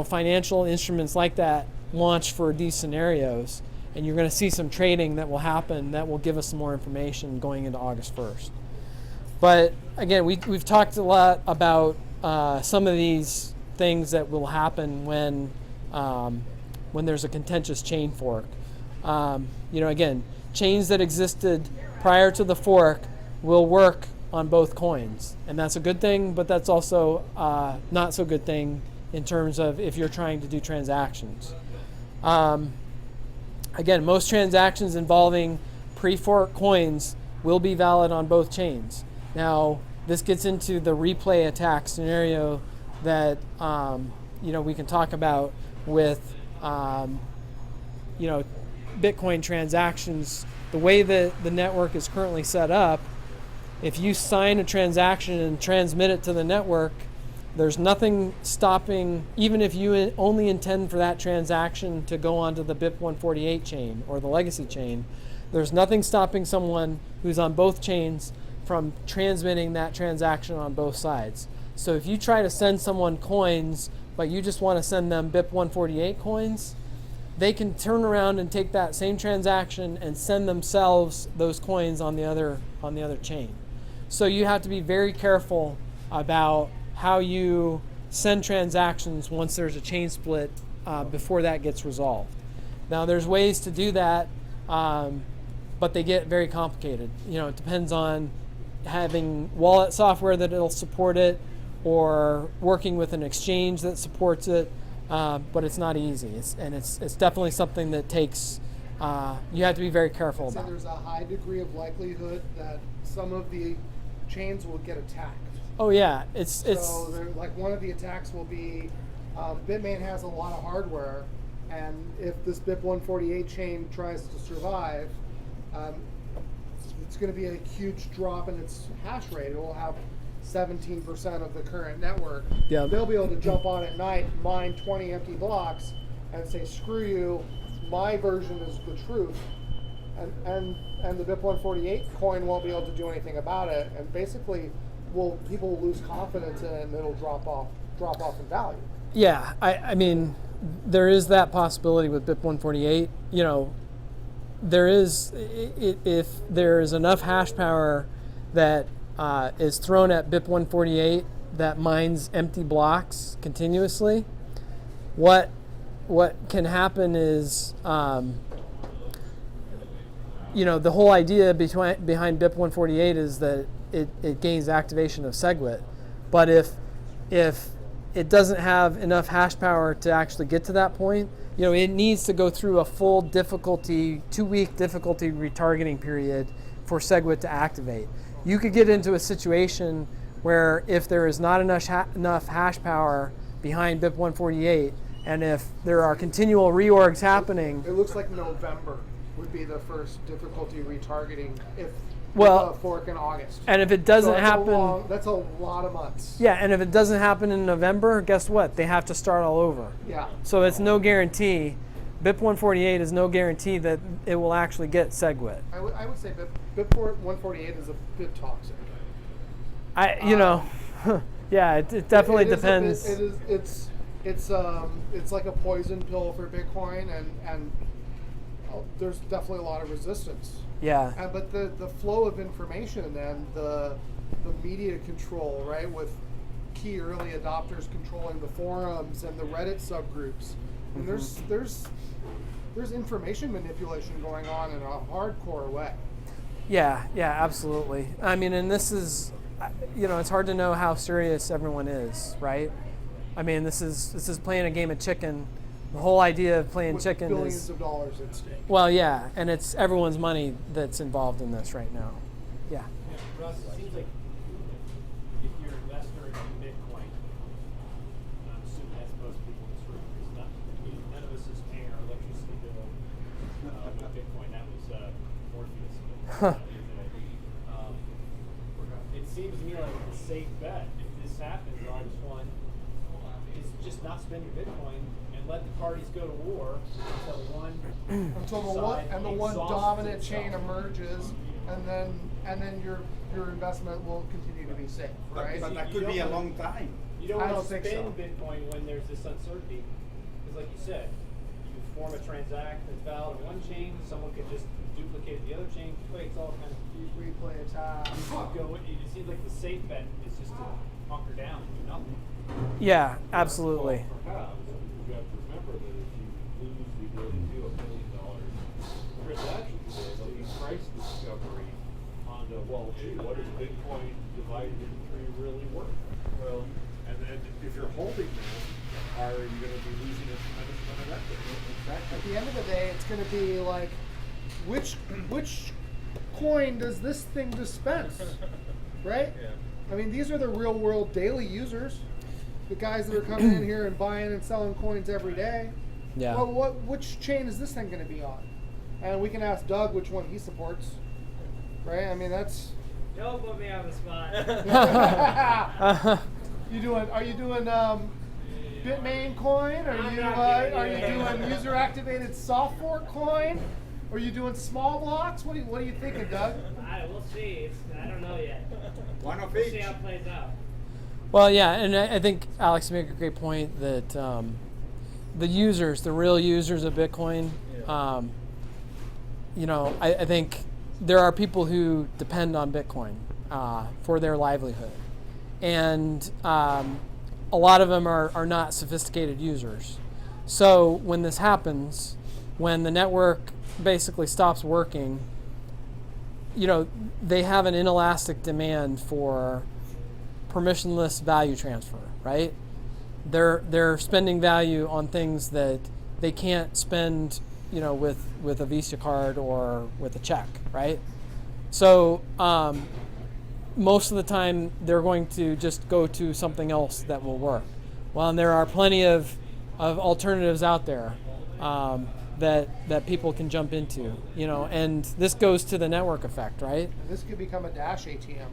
financial instruments like that launch for these scenarios, and you're going to see some trading that will happen that will give us some more information going into August 1st. But again, we've talked a lot about some of these things that will happen when there's a contentious chain fork. Again, chains that existed prior to the fork will work on both coins, and that's a good thing, but that's also not so good thing in terms of if you're trying to do transactions. Again, most transactions involving pre-fork coins will be valid on both chains. Now, this gets into the replay attack scenario that we can talk about with Bitcoin transactions. The way that the network is currently set up, if you sign a transaction and transmit it to the network, there's nothing stopping, even if you only intend for that transaction to go onto the BIP148 chain or the legacy chain, there's nothing stopping someone who's on both chains from transmitting that transaction on both sides. So if you try to send someone coins, but you just want to send them BIP148 coins, they can turn around and take that same transaction and send themselves those coins on the other chain. So you have to be very careful about how you send transactions once there's a chain split before that gets resolved. Now there's ways to do that, but they get very complicated. It depends on having wallet software that it'll support it or working with an exchange that supports it, but it's not easy. It's definitely something that takes, you have to be very careful about. There's a high degree of likelihood that some of the chains will get attacked. Oh yeah, so like one of the attacks will be Bitmain has a lot of hardware, and if this BIP148 chain tries to survive, it's going to be a huge drop in its hash rate. It will have 17% of the current network. Yeah. They'll be able to jump on at night, mine 20 empty blocks, and say, screw you, my version is the truth. And the BIP148 coin won't be able to do anything about it, and basically people will lose confidence in it, and it'll drop off in value. Yeah, I mean, there is that possibility with BIP148. There is, if there is enough hash power that is thrown at BIP148 that mines empty blocks continuously, what can happen is, the whole idea behind BIP148 is that it gains activation of SegWit. But if it doesn't have enough hash power to actually get to that point, it needs to go through a full 2-week difficulty retargeting period for SegWit to activate. You could get into a situation where if there is not enough hash power behind BIP148, and if there are continual reorgs happening, it looks like November would be the first difficulty retargeting if fork in August. And if it doesn't happen, that's a lot of months. Yeah, and if it doesn't happen in November, guess what? They have to start all over. Yeah. So it's no guarantee. BIP148 is no guarantee that it will actually get SegWit. I would say BIP148 is a bit toxic. Yeah, it definitely depends. It's like a poison pill for Bitcoin, and there's definitely a lot of resistance. Yeah. But the flow of information and the media control, right, with key early adopters controlling the forums and the Reddit subgroups, and there's information manipulation going on in a hardcore way. Yeah, absolutely. I mean, and this is, it's hard to know how serious everyone is, right? I mean, this is playing a game of chicken. The whole idea of playing chicken is billions of dollars at stake. Well, yeah, and it's everyone's money that's involved in this right now. Yeah. Russ, it seems like if you're an investor in Bitcoin, I'm assuming that's most people in this room, because none of us is paying our electricity bill with Bitcoin. That was Morpheus. It seems to me like a safe bet not spend your Bitcoin and let the parties go to war until one the one exhausts dominant itself. chain emerges, and then your investment will continue to be safe, right? But that could be a long time. You don't I want don't to think spend so. Bitcoin when there's this uncertainty, because like you said, you form a transaction that's valid on one chain, someone could just duplicate the other chain. It's all kind of Replay attack. It seems like the safe bet is just to hunker down and do nothing. Yeah, absolutely. Perhaps you have to remember that if you lose the ability to do $1 billion transaction today, they'll use price discovery onto, well, gee, what is Bitcoin divided into three really worth? Well, and then if you're holding that, are you going to be losing a tremendous amount of equity? At the end of the day, it's going to be like, which coin does this thing dispense, right? Yeah. I mean, these are the real world daily users, the guys that are coming in here and buying and selling coins every day. Yeah. Well, which chain is this thing going to be on? And we can ask Doug which one he supports, right? I mean, that's. Don't put me on the spot. Are you doing Bitmain coin? Are you doing user activated soft fork coin? Are you doing small blocks? What are you thinking, Doug? We'll see. I don't know yet. One of We'll each. see how it plays out. Well, yeah, and I think Alex made a great point that the users, the real users of Bitcoin, I think there are people who depend on Bitcoin for their livelihood. And a lot of them are not sophisticated users. So when this happens, when the network basically stops working, they have an inelastic demand for permissionless value transfer, right? They're spending value on things that they can't spend, with a Visa card or with a check, right? So most of the time they're going to just go to something else that will work. Well, and there are plenty of alternatives out there that people can jump into, and this goes to the network effect, right? And this could become a Dash ATM.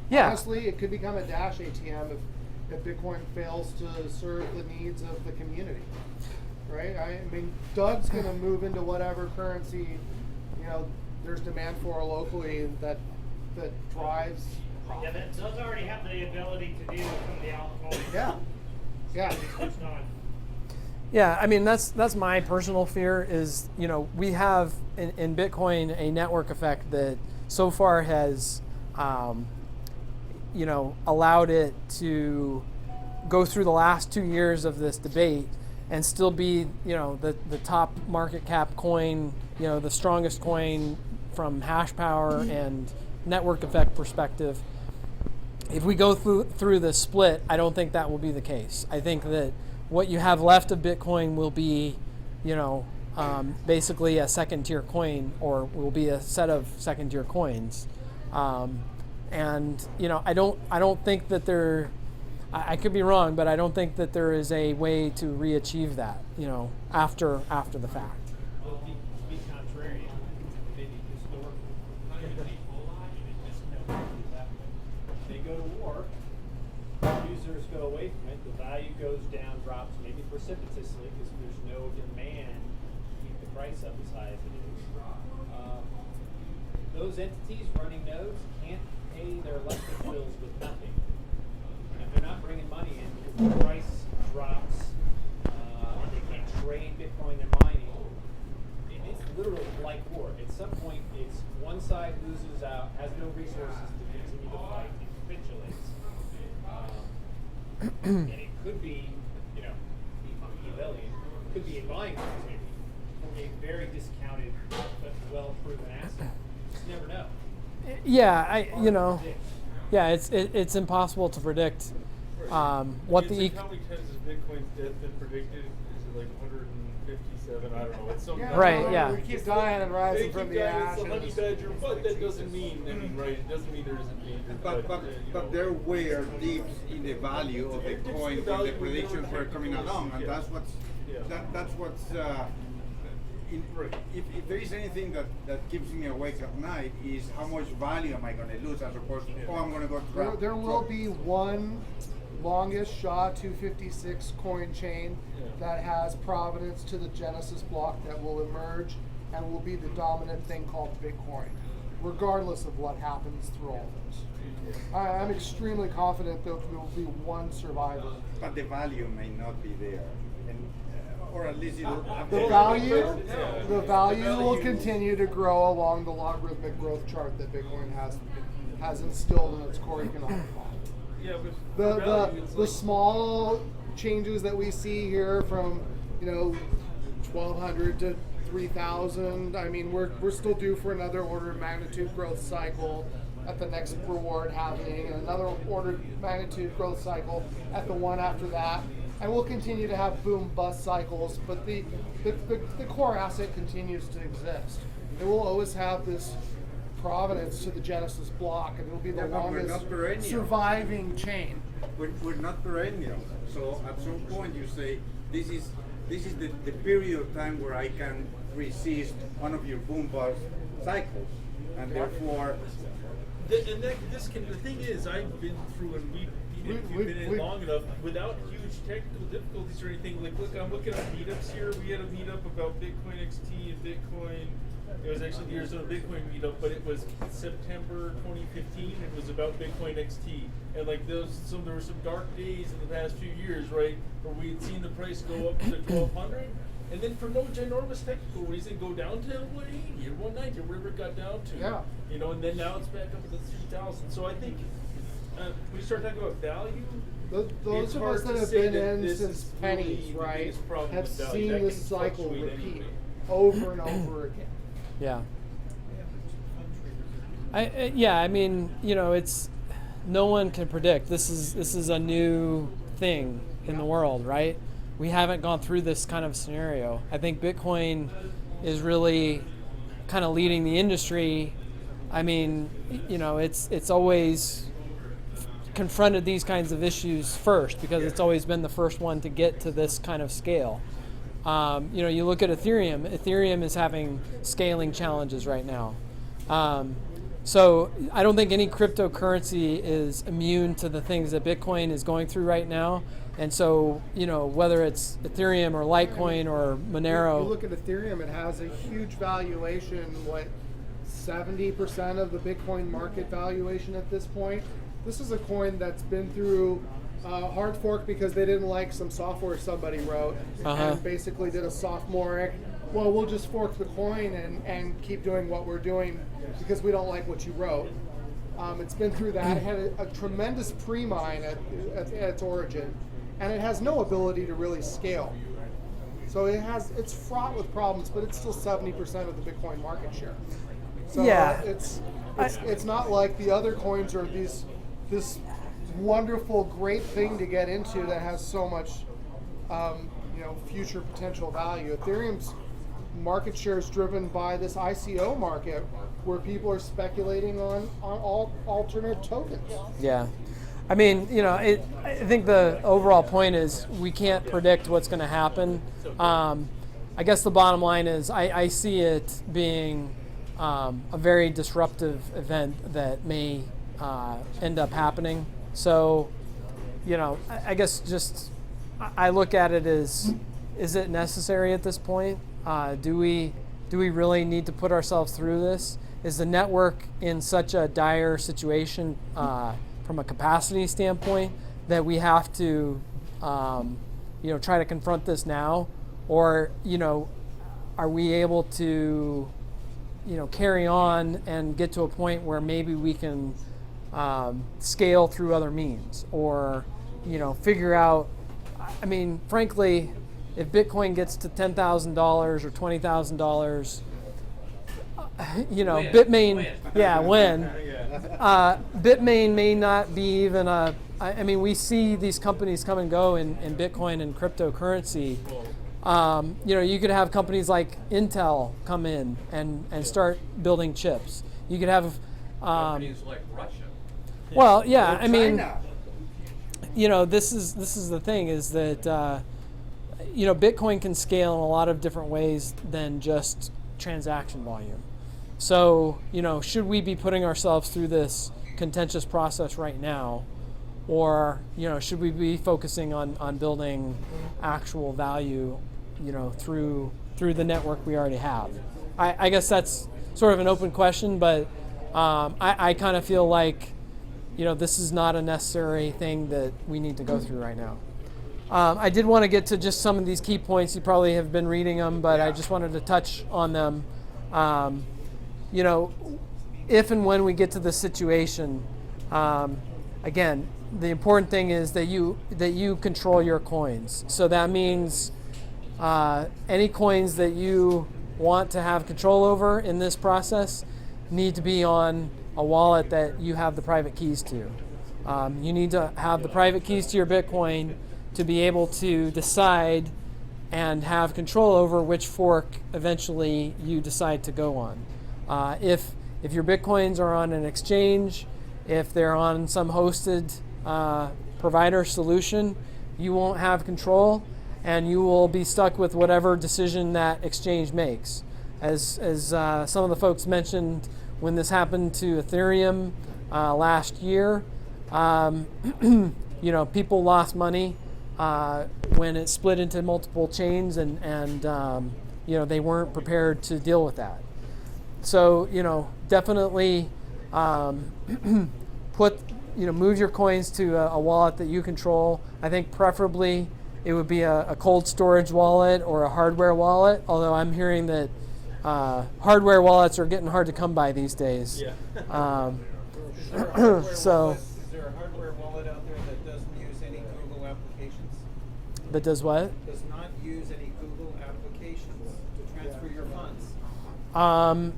Yeah. Honestly, it could become a Dash ATM if Bitcoin fails to serve the needs of the community, right? I mean, Doug's going to move into whatever currency, there's demand for locally that drives Yeah, profit. those already have the ability to do some of the altcoins. Yeah. Yeah. Switched on. Yeah, I mean that's my personal fear is we have in Bitcoin a network effect that so far has allowed it to go through the last 2 years of this debate and still be the top market cap coin, the strongest coin from hash power and network effect perspective. If we go through the split, I don't think that will be the case. I think that what you have left of Bitcoin will be, basically a second-tier coin, or will be a set of second-tier coins. And I don't think that there. I could be wrong, but I don't think that there is a way to re-achieve that. After the fact. Well, to be contrarian, maybe historically, they go to war, users go away from it, the value goes down, drops maybe precipitously because there's no demand to keep the price up as high as it is. Those entities running nodes can't pay their electric bills with nothing. And if they're not bringing money in because the price drops and they can't trade Bitcoin they're mining, it's literally like war. At some point, it's one side loses out, has no resources to continue the fight, and capitulates. And it could be, Machiavellian, could be a buying opportunity for a very discounted but well-proven asset. Just never know. Yeah, it's impossible to predict what the How many times has Bitcoin's death been predicted? Is it like 157? I don't know. It's something. Right, yeah. We keep dying and rising They from keep the dying. ashes. It's a honey badger, but that doesn't mean. Right? It doesn't mean there isn't danger. But there were dips in the value of the coin when the predictions were coming along, and that's what's if there is anything that keeps me awake at night is how much value am I going to lose as opposed to I'm going to go There will be one longest SHA-256 coin chain that has provenance to the Genesis block that will emerge and will be the dominant thing called Bitcoin, regardless of what happens through all this. I'm extremely confident that there will be one survivor. But the value may not be there, and, or at least it'll have The value will continue to grow along the logarithmic growth chart that Bitcoin has instilled in its core economic model. Yeah, but The small changes that we see here from 1,200 to 3,000. I mean, we're still due for another order of magnitude growth cycle at the next reward happening, and another order of magnitude growth cycle at the one after that. And we'll continue to have boom bust cycles, but the core asset continues to exist. It will always have this provenance to the Genesis block, and it will be the longest surviving chain. We're not perennial, so at some point you say this is the period of time where I can resist one of your boom bust cycles, and therefore. The thing is, I've been through, and you've been in long enough without huge technical difficulties or anything. Like, look, I'm looking at meetups here. We had a meetup about Bitcoin XT and Bitcoin. It was actually the Arizona Bitcoin meetup, but it was September 2015. It was about Bitcoin XT, and like there were some dark days in the past few years, right, where we had seen the price go up to 1,200. And then for no ginormous technical reason, go down to 180 or 190 or whatever it got down to. Yeah. And then now it's back up to 3,000. So I think when you start talking about value, Those of us that have been in since pennies, right, have seen this cycle repeat over and over again. Yeah. I mean, it's no one can predict. This is a new thing in the world, right? We haven't gone through this kind of scenario. I think Bitcoin is really kind of leading the industry. I mean, it's always confronted these kinds of issues first because it's always been the first one to get to this kind of scale. You look at Ethereum. Ethereum is having scaling challenges right now. So I don't think any cryptocurrency is immune to the things that Bitcoin is going through right now. And so, whether it's Ethereum or Litecoin or Monero. You look at Ethereum, it has a huge valuation, 70% of the Bitcoin market valuation at this point. This is a coin that's been through hard fork because they didn't like some software somebody wrote and basically did a sophomoric, well, we'll just fork the coin and keep doing what we're doing because we don't like what you wrote. It's been through that. It had a tremendous pre-mine at its origin, and it has no ability to really scale. So it's fraught with problems, but it's still 70% of the Bitcoin market share. So it's not like the other coins are this wonderful, great thing to get into that has so much future potential value. Ethereum's market share is driven by this ICO market where people are speculating on alternate tokens. Yeah. I mean, I think the overall point is we can't predict what's going to happen. I guess the bottom line is I see it being a very disruptive event that may end up happening. So, I guess just I look at it as, is it necessary at this point? Do we really need to put ourselves through this? Is the network in such a dire situation from a capacity standpoint that we have to, try to confront this now? Or, are we able to, carry on and get to a point where maybe we can scale through other means or, figure out, I mean, frankly, if Bitcoin gets to $10,000 or $20,000, Bitmain, Bitmain may not be even we see these companies come and go in Bitcoin and cryptocurrency. You could have companies like Intel come in and start building chips. You could have Companies like Russia. well, yeah, Or I mean, China. this is the thing is that Bitcoin can scale in a lot of different ways than just transaction volume. So, should we be putting ourselves through this contentious process right now, or should we be focusing on building actual value through the network we already have? I guess that's sort of an open question, but I kind of feel like this is not a necessary thing that we need to go through right now. I did want to get to just some of these key points. You probably have been reading them, but I just wanted to touch on them. If and when we get to this situation, again, the important thing is that you control your coins. So that means any coins that you want to have control over in this process need to be on a wallet that you have the private keys to. You need to have the private keys to your Bitcoin to be able to decide and have control over which fork eventually you decide to go on. If your Bitcoins are on an exchange, if they're on some hosted provider solution, you won't have control, and you will be stuck with whatever decision that exchange makes. As some of the folks mentioned, when this happened to Ethereum last year, people lost money when it split into multiple chains, and they weren't prepared to deal with that. So definitely move your coins to a wallet that you control. I think preferably it would be a cold storage wallet or a hardware wallet, although I'm hearing that hardware wallets are getting hard to come by these days. Yeah. So is there a hardware wallet out there that doesn't use any Google applications? that does what? Does not use any Google applications to transfer your funds? I'm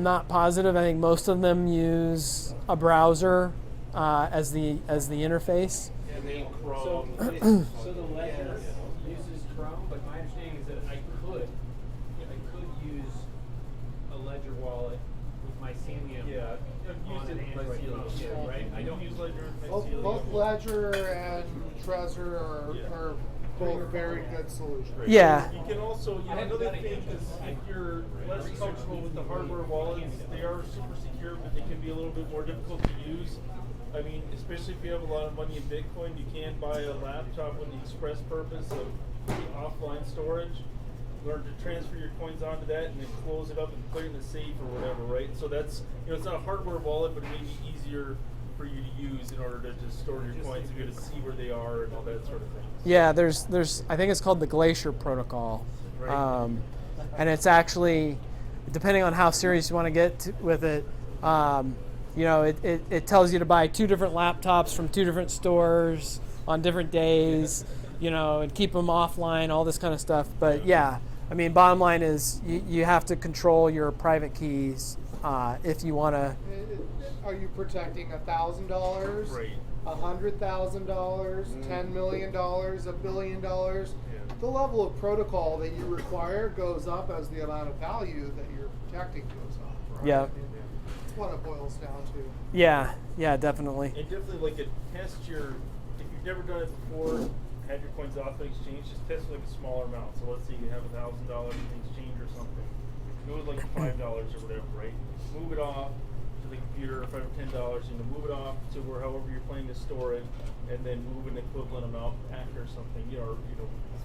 not positive. I think most of them use a browser as the interface. So the Ledger uses Chrome, but my understanding is that I could use a Ledger wallet with Mycelium on an Android phone, right? I don't use Ledger and Mycelium. Both Ledger and Trezor are both very good solutions. Yeah. You can also, another thing is if you're less comfortable with the hardware wallets, they are super secure, but they can be a little bit more difficult to use. I mean, especially if you have a lot of money in Bitcoin, you can buy a laptop with the express purpose of offline storage. Learn to transfer your coins onto that and then close it up and put it in a safe or whatever, right? So that's, it's not a hardware wallet, but it may be easier for you to use in order to just store your coins and be able to see where they are and all that sort of thing. Yeah, there's I think it's called the Glacier protocol, Right. and it's actually, depending on how serious you want to get with it, it tells you to buy 2 different laptops from 2 different stores on different days, and keep them offline, all this kind of stuff. But yeah, I mean, bottom line is you have to control your private keys if you want to. Are you protecting $1,000? Right. $100,000, $10 million, $1 billion? Yeah. The level of protocol that you require goes up as the amount of value that you're protecting goes up. Right? Yeah. That's what it boils down to. Yeah, definitely. And definitely, if you've never done it before, had your coins off an exchange, just test a smaller amount. So let's say you have $1,000 in exchange or something. Go with $5 or whatever, right? Move it off to the computer for $10, move it off to however you're planning to store it, and then move an equivalent amount after something.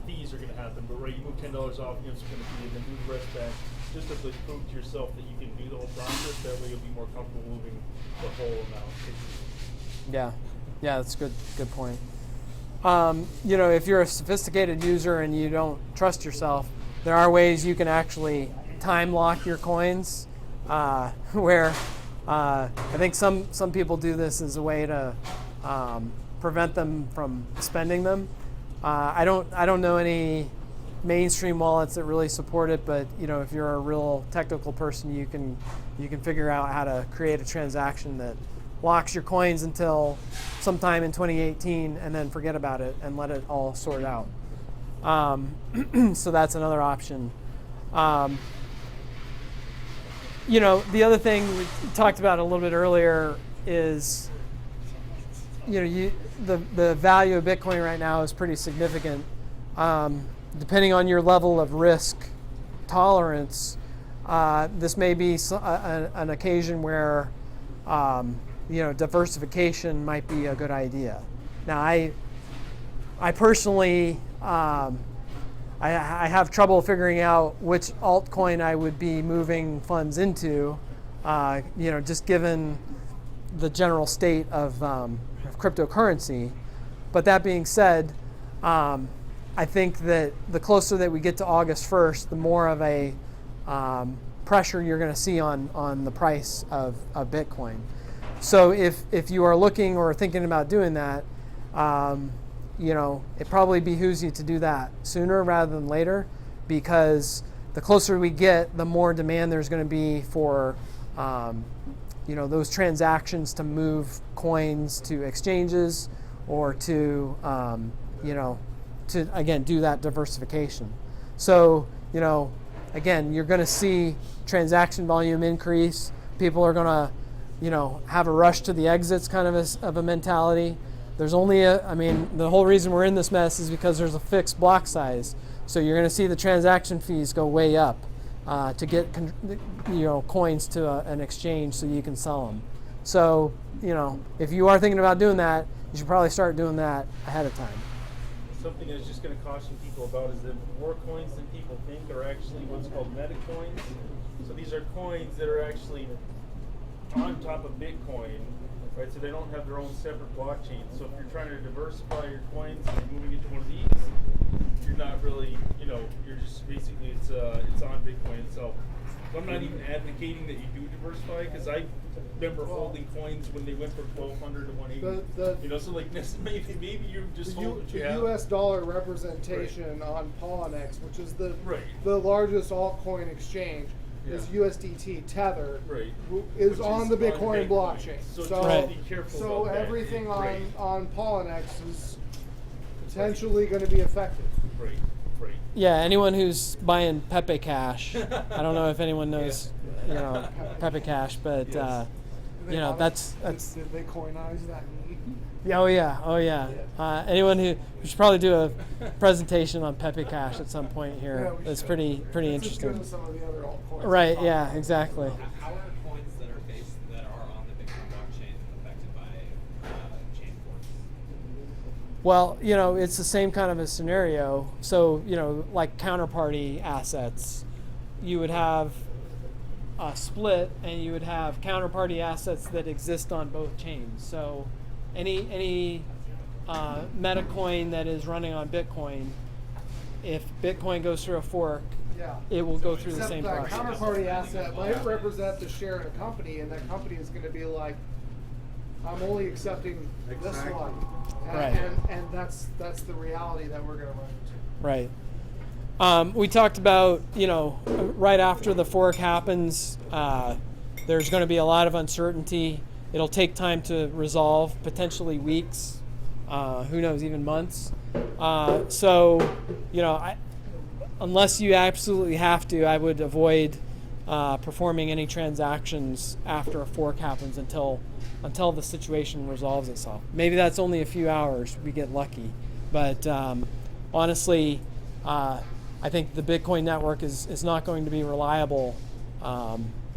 Fees are going to happen, but right, you move $10 off, it's going to be, and then move the rest back, just to prove to yourself that you can do the whole process. That way, you'll be more comfortable moving the whole amount. Yeah, that's a good point. If you're a sophisticated user and you don't trust yourself, there are ways you can actually time lock your coins, where I think some people do this as a way to prevent them from spending them. I don't know any mainstream wallets that really support it, but if you're a real technical person, you can figure out how to create a transaction that locks your coins until sometime in 2018 and then forget about it and let it all sort out. So that's another option. The other thing we talked about a little bit earlier is the value of Bitcoin right now is pretty significant. Depending on your level of risk tolerance, this may be an occasion where diversification might be a good idea. Now, I personally, I have trouble figuring out which altcoin I would be moving funds into, just given the general state of cryptocurrency. But that being said, I think that the closer that we get to August 1st, the more of a pressure you're going to see on the price of Bitcoin. So if you are looking or thinking about doing that, it probably behooves you to do that sooner rather than later, because the closer we get, the more demand there's going to be for those transactions to move coins to exchanges or to again do that diversification. So again, you're going to see transaction volume increase. People are going to have a rush to the exits kind of a mentality. There's only the whole reason we're in this mess is because there's a fixed block size. So you're going to see the transaction fees go way up to get coins to an exchange so you can sell them. So if you are thinking about doing that, you should probably start doing that ahead of time. Something that's just going to caution people about is that more coins than people think are actually what's called meta coins. So these are coins that are actually on top of Bitcoin, right? So they don't have their own separate blockchain. So if you're trying to diversify your coins and you're moving into one of these, you're not really, you're just basically it's on Bitcoin itself. So I'm not even advocating that you do diversify, because I remember holding coins when they went from 1,200 to 180. So like maybe you just hold what you have. U.S. dollar representation on Poloniex, which is the largest altcoin exchange, is USDT Tether, is on the Bitcoin blockchain. So be careful so about everything that. on Poloniex is potentially going to be affected. Yeah, anyone who's buying Pepe Cash, I don't know if anyone knows, Pepe Cash, but that's. Did they coinize that? Oh yeah. Anyone who we should probably do a presentation on Pepe Cash at some point here. That's pretty interesting. As good as some of the other altcoins. Right. Yeah. Exactly. How are coins that are on the Bitcoin blockchain affected by chain forks? Well, it's the same kind of a scenario. So, like counterparty assets, you would have a split, and you would have counterparty assets that exist on both chains. So, any meta coin that is running on Bitcoin, if Bitcoin goes through a fork, it will go through the same process. Counterparty asset might represent the share in a company, and that company is going to be like, I'm only accepting this one. And that's the reality that we're going to run into. Right. We talked about, right after the fork happens, there's going to be a lot of uncertainty. It'll take time to resolve, potentially weeks, who knows, even months. Unless you absolutely have to, I would avoid performing any transactions after a fork happens until the situation resolves itself. Maybe that's only a few hours. We get lucky, but honestly, I think the Bitcoin network is not going to be reliable,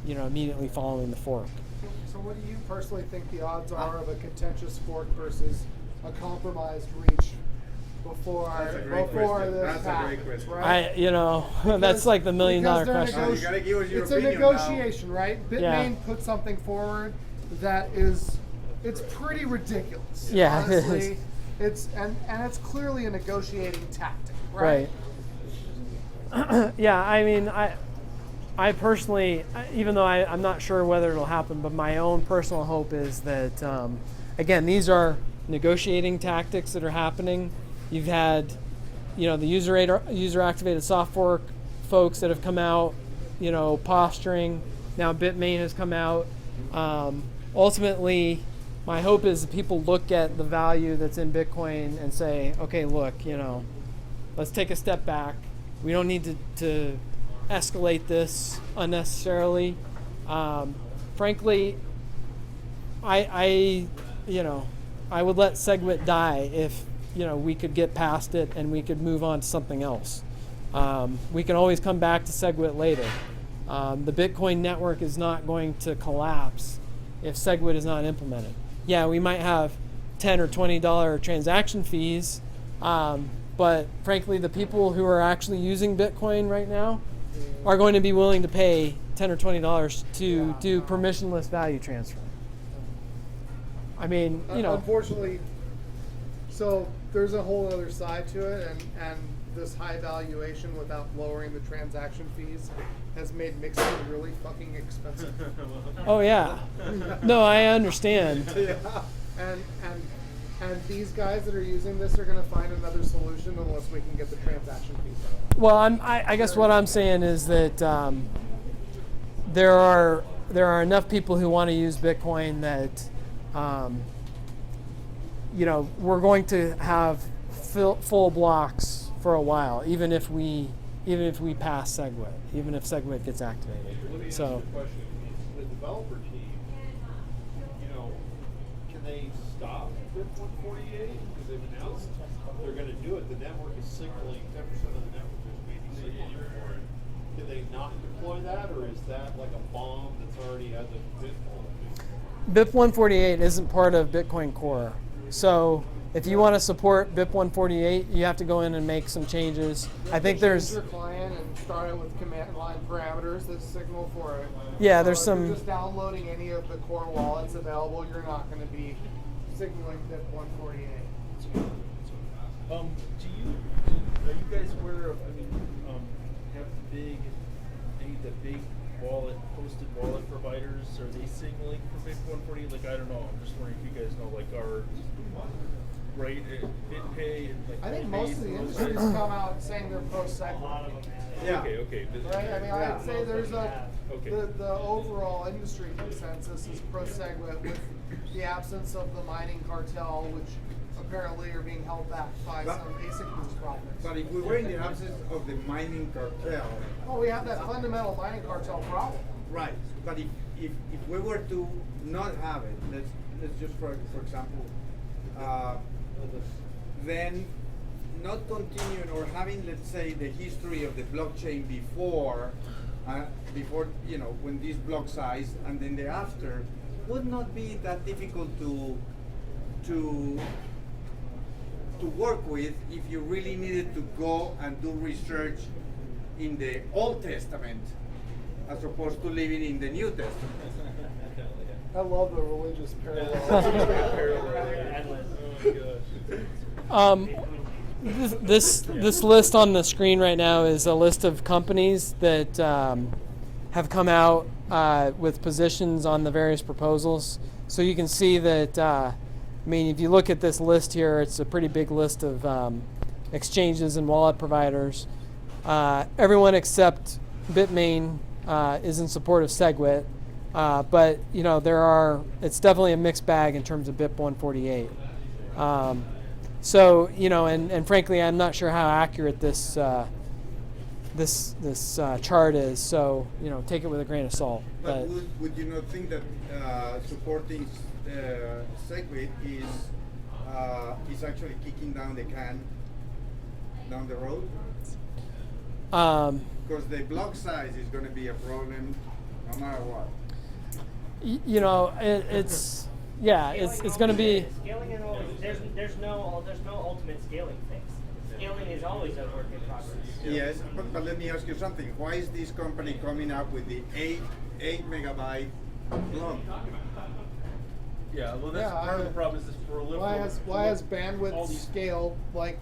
immediately following the fork. So what do you personally think the odds are of a contentious fork versus a compromised reach before this happens? Right? That's like the $1 million question. You gotta give us your it's a opinion negotiation, now. right? Bitmain put something forward that it's pretty ridiculous. Yeah, honestly. It's clearly a negotiating tactic, right? Yeah, I mean, I personally, even though I'm not sure whether it'll happen, but my own personal hope is that, again, these are negotiating tactics that are happening. You've had, the user-activated soft fork folks that have come out, posturing. Now Bitmain has come out. Ultimately, my hope is that people look at the value that's in Bitcoin and say, okay, look, let's take a step back. We don't need to escalate this unnecessarily. Frankly, I would let SegWit die if we could get past it and we could move on to something else. We can always come back to SegWit later. The Bitcoin network is not going to collapse if SegWit is not implemented. Yeah, we might have $10 or $20 transaction fees, but frankly, the people who are actually using Bitcoin right now are going to be willing to pay $10 or $20 to do permissionless value transfer. I mean, you know, unfortunately, so there's a whole other side to it, and this high valuation without lowering the transaction fees has made mixing really fucking expensive. oh yeah, no, I understand. And these guys that are using this are going to find another solution unless we can get the transaction fees out. Well, I guess what I'm saying is that there are enough people who want to use Bitcoin that you know, we're going to have full blocks for a while, even if we pass SegWit, even if SegWit gets activated. Let me ask So. you a question. The developer team, you know, can they stop BIP 148? Because they've announced they're going to do it. The network is signaling, 10% of the network is maybe signaling for it. Can they not deploy that, or is that like a bomb that's already has a bit on it? BIP 148 isn't part of Bitcoin Core. So if you want to support BIP 148, you have to go in and make some changes. I think there's your client and start it with command line parameters that signal for it. Yeah, So there's if some. you're just downloading any of the core wallets available, you're not going to be signaling BIP 148. Are you guys aware of, have the big wallet, hosted wallet providers, are they signaling for BIP 148? Like, I don't know, I'm just wondering if you guys know, like, our, right, BitPay and like. I think Coinbase most of the and those industries guys? come out saying they're pro-SegWit. Yeah. Okay. Right? I mean, I'd say there's Okay. the overall industry consensus is pro-SegWit with the absence of the mining cartel, which apparently are being held back by But- some ASIC problems. But if we were in the absence of the mining cartel, Well, we have that fundamental mining cartel problem. right? But if we were to not have it, let's just for example, then not continuing or having, let's say, the history of the blockchain before you know, when this block size and then the after would not be that difficult to work with if you really needed to go and do research in the Old Testament as opposed to living in the New Testament. I love the religious parallel. That's a great parallel. Oh my gosh. This list on the screen right now is a list of companies that have come out with positions on the various proposals. So you can see that, I mean, if you look at this list here, it's a pretty big list of exchanges and wallet providers. Everyone except Bitmain is in support of SegWit, but you know it's definitely a mixed bag in terms of BIP 148. So you know, and frankly, I'm not sure how accurate this chart is. So you know, take it with a grain of salt. But would you not think that supporting SegWit is actually kicking down the can down the road? Because the block size is going to be a problem no matter what. You know, it's going to be. Scaling is always there's no ultimate scaling fix. Scaling is always a work in progress. Yes, but let me ask you something. Why is this company coming up with the 8 megabyte block? Yeah, well, that's part of the problem is this proliferation. Why has bandwidth scaled like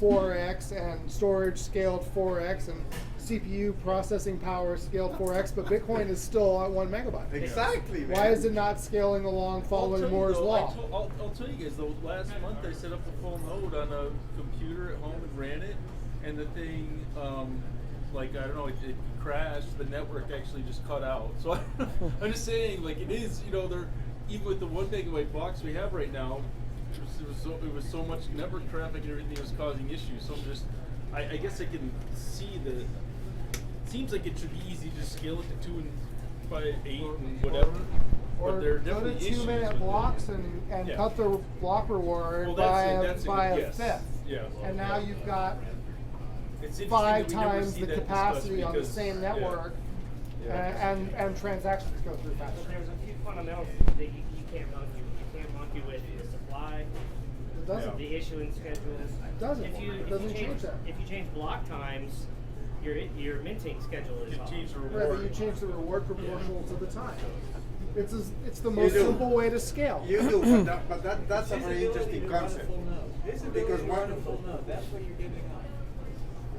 4x and storage scaled 4x and CPU processing power scaled 4x, but Bitcoin is still at 1 megabyte? Exactly. Why man. is it not scaling along following Moore's law? I'll tell you guys though. Last month I set up a full node on a computer at home and ran it, and the thing, like I don't know, it crashed. The network actually just cut out. So I'm just saying, like it is, you know, even with the 1 megabyte box we have right now, it was so much network traffic and everything was causing issues. So I guess I can see that. Seems like it should be easy to scale it to 2 and 8 and whatever. Or but there are go definitely to issues 2-minute with blocks and cut the block reward by a fifth. Yeah. And now you've got It's interesting 5 that we never times see the that capacity discussed on the because- same network and transactions go through But faster. there's a few fundamentals that you can't monkey. You can't monkey with the supply, It doesn't. the issuing schedules. It doesn't. It doesn't change that. If you change block times, your minting schedule is You off. change the Right, reward. but you change the reward proportional to the time. It's the most do. simple way to scale. You do, but that's a very interesting concept. Because run a full node, that's what you're giving up.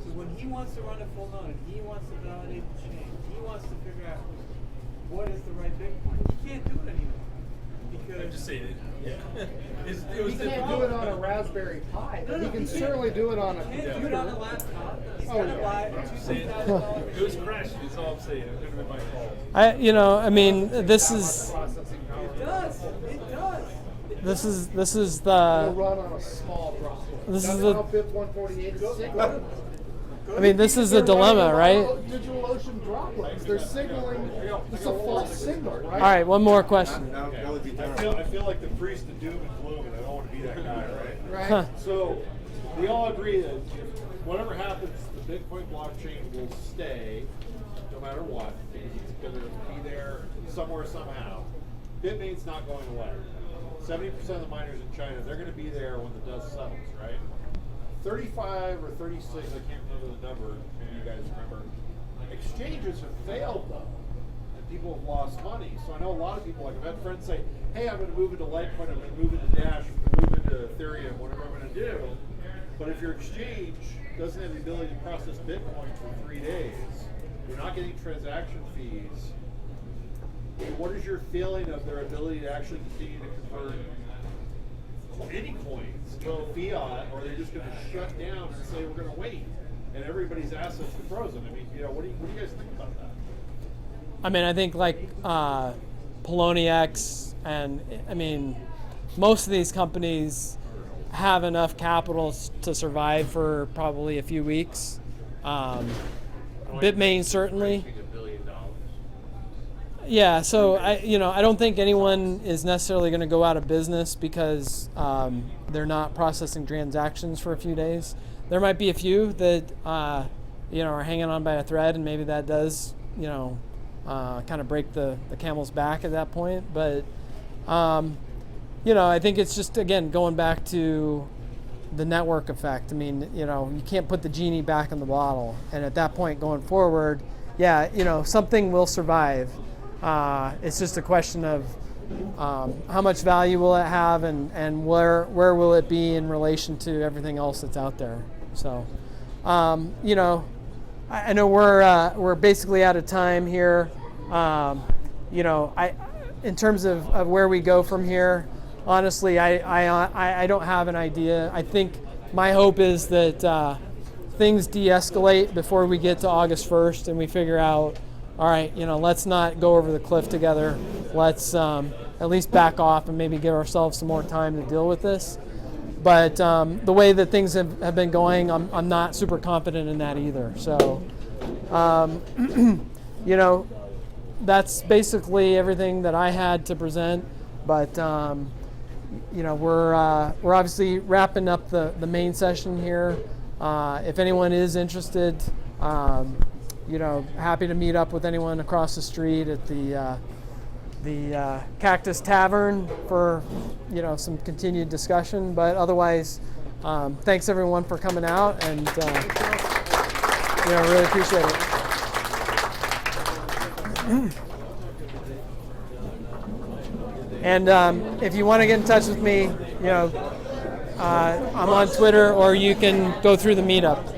So when he wants to run a full node and he wants to validate the chain, he wants to figure out what is the right Bitcoin. He can't do it anymore. Because I'm just saying it. Yeah. He can't do it on a Raspberry Pi, but he can certainly do it on a he can't do it on a computer. laptop. He's Oh, gonna yeah. buy $2,000. It was crashed. That's all I'm saying. It could have been my fault. I mean, this is Processing power. It does. It does. this is It'll the. run on a small droplet. This That's is the- how BIP 148 is signaling. I mean, this is the dilemma, right? DigitalOcean droplets. They're signaling. It's a false signal, right? All right, one more question. That would be I terrible. feel like the priest of doom and gloom, and I don't want to be that guy, right? Right. Huh. So we all agree that whatever happens, the Bitcoin blockchain will stay no matter what, because it's going to be there somewhere somehow. Bitmain's not going away. 70% of the miners in China, they're going to be there when the dust settles, right? 35 or 36, I can't remember the number, maybe you guys remember. Exchanges have failed though, and people have lost money. So I know a lot of people, like I've had friends say, hey, I'm going to move into Litecoin, I'm going to move into Dash, I'm going to move into Ethereum, whatever I'm going to do. But if your exchange doesn't have the ability to process Bitcoin for 3 days, you're not getting transaction fees, what is your feeling of their ability to actually continue to convert any coins to fiat, or are they just going to shut down and say we're going to wait, and everybody's assets are frozen? I mean, what do you guys think about that? I mean, I think like Poloniex, and I mean, most of these companies have enough capital to survive for probably a few weeks. Bitmain certainly. $1 billion. Yeah, so I don't think anyone is necessarily going to go out of business because they're not processing transactions for a few days. There might be a few that are hanging on by a thread, and maybe that does kind of break the camel's back at that point. But I think it's just, again, going back to the network effect. I mean, you can't put the genie back in the bottle, and at that point going forward, something will survive. It's just a question of how much value will it have, and where will it be in relation to everything else that's out there. So, I know we're basically out of time here. In terms of where we go from here, honestly, I don't have an idea. I think my hope is that things de-escalate before we get to August 1st, and we figure out, all right, let's not go over the cliff together. Let's at least back off and maybe give ourselves some more time to deal with this. But the way that things have been going, I'm not super confident in that either. So, that's basically everything that I had to present. But we're obviously wrapping up the main session here. If anyone is interested, happy to meet up with anyone across the street at the Cactus Tavern for some continued discussion. But otherwise, thanks everyone for coming out, and really appreciate it. And if you want to get in touch with me, I'm on Twitter, or you can go through the meetup.